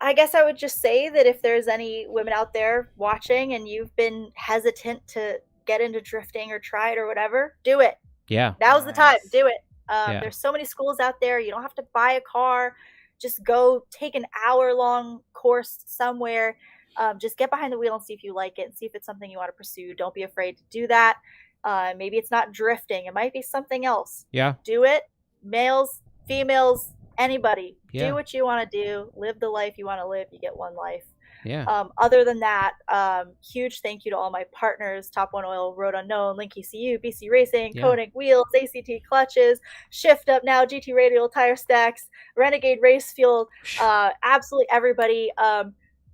I guess I would just say that if there's any women out there watching and you've been hesitant to get into drifting or try it or whatever, do it. Yeah. Now's the time. Do it. There's so many schools out there. You don't have to buy a car. Just go take an hour-long course somewhere. Just get behind the wheel and see if you like it and see if it's something you want to pursue. Don't be afraid to do that. Maybe it's not drifting. It might be something else. Yeah. Do it. Males, females, anybody. Do what you want to do. Live the life you want to live. You get one life. Yeah. Other than that, huge thank you to all my partners: Top One Oil, Road Unknown, Link ECU, BC Racing, Koenig Wheels, ACT Clutches, Shift Up Now, GT Radial Tire Stacks, Renegade Race Fuel, absolutely everybody.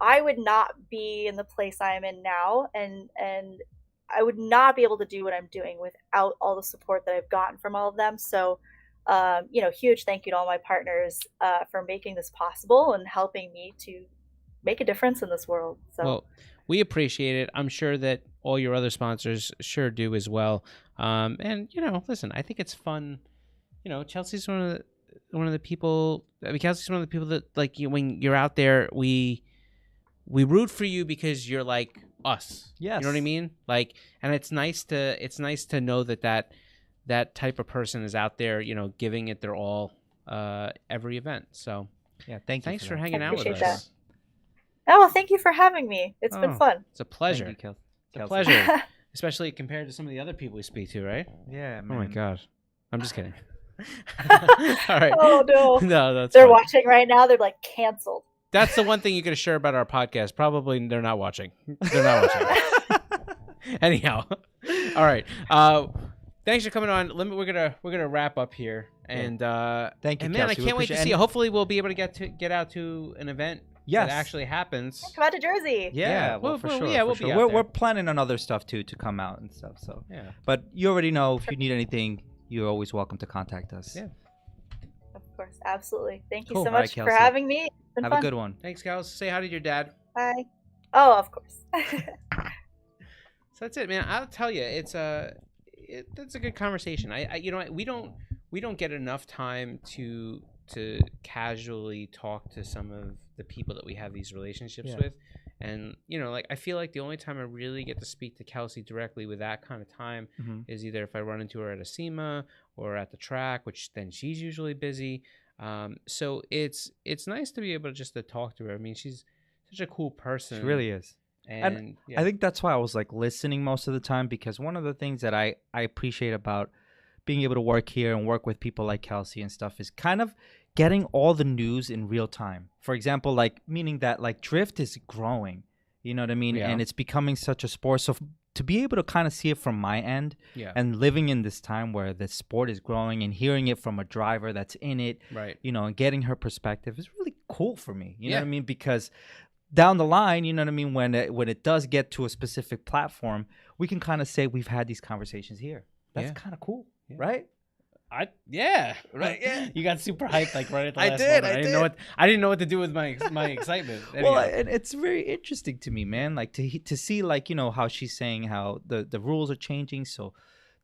I would not be in the place I am in now, and I would not be able to do what I'm doing without all the support that I've gotten from all of them. So, huge thank you to all my partners for making this possible and helping me to make a difference in this world. So, well, we appreciate it. I'm sure that all your other sponsors sure do as well. And listen, I think it's fun. Chelsea's one of the people. Kelsey's one of the people that, like, when you're out there, we root for you because you're like us. Yes. You know what I mean? Like, and it's nice to know that type of person is out there, giving it their all every event. So yeah, thanks for hanging out with us. That. Oh, thank you for having me. It's been fun. It's a pleasure. Thank you, it's a pleasure, especially compared to some of the other people we speak to, right? Yeah. Man. Oh my God, I'm just kidding. All right. Oh no. No, they're watching right now. They're like canceled. That's the one thing you can assure about our podcast. Probably they're not watching. They're not watching. Anyhow, all right. Thanks for coming on. We're gonna wrap up here, and thank you. And man, Kelsey. I can't wait to see you. Hopefully, we'll be able to get out to an event. Yes. That actually happens. Come out to Jersey. Yeah, well, for sure. Yeah, we'll be out there. We're planning on other stuff too to come out and stuff. So yeah. But you already know, if you need anything, you're always welcome to contact us. Yeah. Of course, absolutely. Thank you Cool. so All right, much for Kelsey. having me. It's been Have fun. a good one. Thanks, Kels. Say hi to your dad. Bye. Oh, of course. So that's it, man. I'll tell you, it's a good conversation. I you know, we don't get enough time to casually talk to some of the people that we have these relationships with. And, you know, like, I feel like the only time I really get to speak to Kelsey directly with that kind of time is either if I run into her at a SEMA or at the track, which then she's usually busy. So it's nice to be able to talk to her. I mean, she's such a cool person. She really is. And I think that's why I was like listening most of the time, because one of the things that I appreciate about being able to work here and work with people like Kelsey and stuff is kind of getting all the news in real time. For example, like, meaning that like drift is growing, you know what I mean? And it's becoming such a sport. So to be able to kind of see it from my end and living in this time where the sport is growing and hearing it from a driver that's in it, you know, and getting her perspective is really cool for me. You know what I mean? Because down the line, you know what I mean, when it does get to a specific platform, we can kind of say we've had these conversations here. That's kind of cool, right? Right. Yeah. You got super hyped like right at the last moment. I didn't know what to do with my excitement. Well, and it's very interesting to me, man. Like to see, like, you know, how she's saying how the rules are changing. So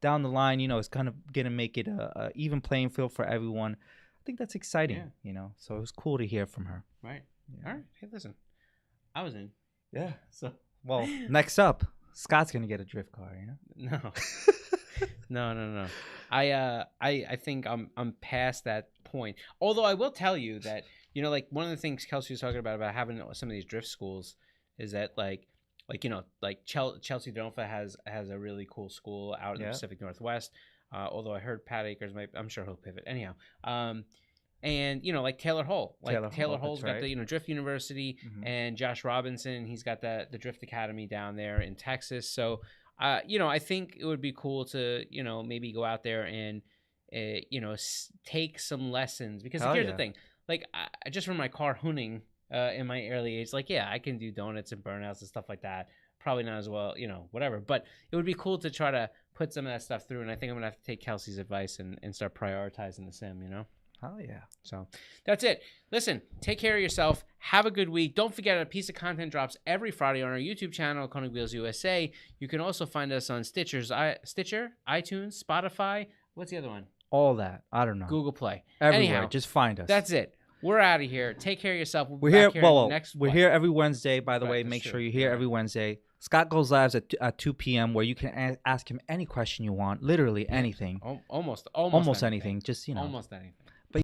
down the line, you know, it's kind of gonna make it a even playing field for everyone. I think that's exciting, you know. So it was cool to hear from her. Right. All right. Hey, listen, I was in. Yeah. So well, next up, Scott's gonna get a drift car. You know? No. I think I'm past that point. Although I will tell you that, you know, like, one of the things Kelsey was talking about having some of these drift schools is that like you know, like Chelsea Donfa has a really cool school out in the Pacific Northwest. Although I heard Pat Akers I'm sure he'll pivot anyhow. And, you know, like Taylor Hull. Like Taylor Hull's got the, you know, Drift University, and Josh Robinson, he's got the Drift Academy down there in Texas. So, you know, I think it would be cool to, you know, maybe go out there and, you know, take some lessons. Because here's the thing. Like, I just from my car hooning in my early age, like, I can do donuts and burnouts and stuff like that. Probably not as well, you know, whatever. But it would be cool to try to put some of that stuff through. And I think I'm going to have to take Kelsey's advice and start prioritizing the sim, you know? Oh, yeah. So that's it. Listen, take care of yourself. Have a good week. Don't forget, a piece of content drops every Friday on our YouTube channel, Koenig Wheels USA. You can also find us on Stitcher, iTunes, Spotify. What's the other one? All that. I don't know. Google Play. Everywhere. Anyhow, just find us. That's it. We're out of here. Take care of yourself. We're here. We're here every Wednesday, by the way. Make sure you're here every Wednesday. Scott goes live at 2 p.m. where you can ask him any question you want. Literally anything. Almost anything. Just, you know. Almost anything.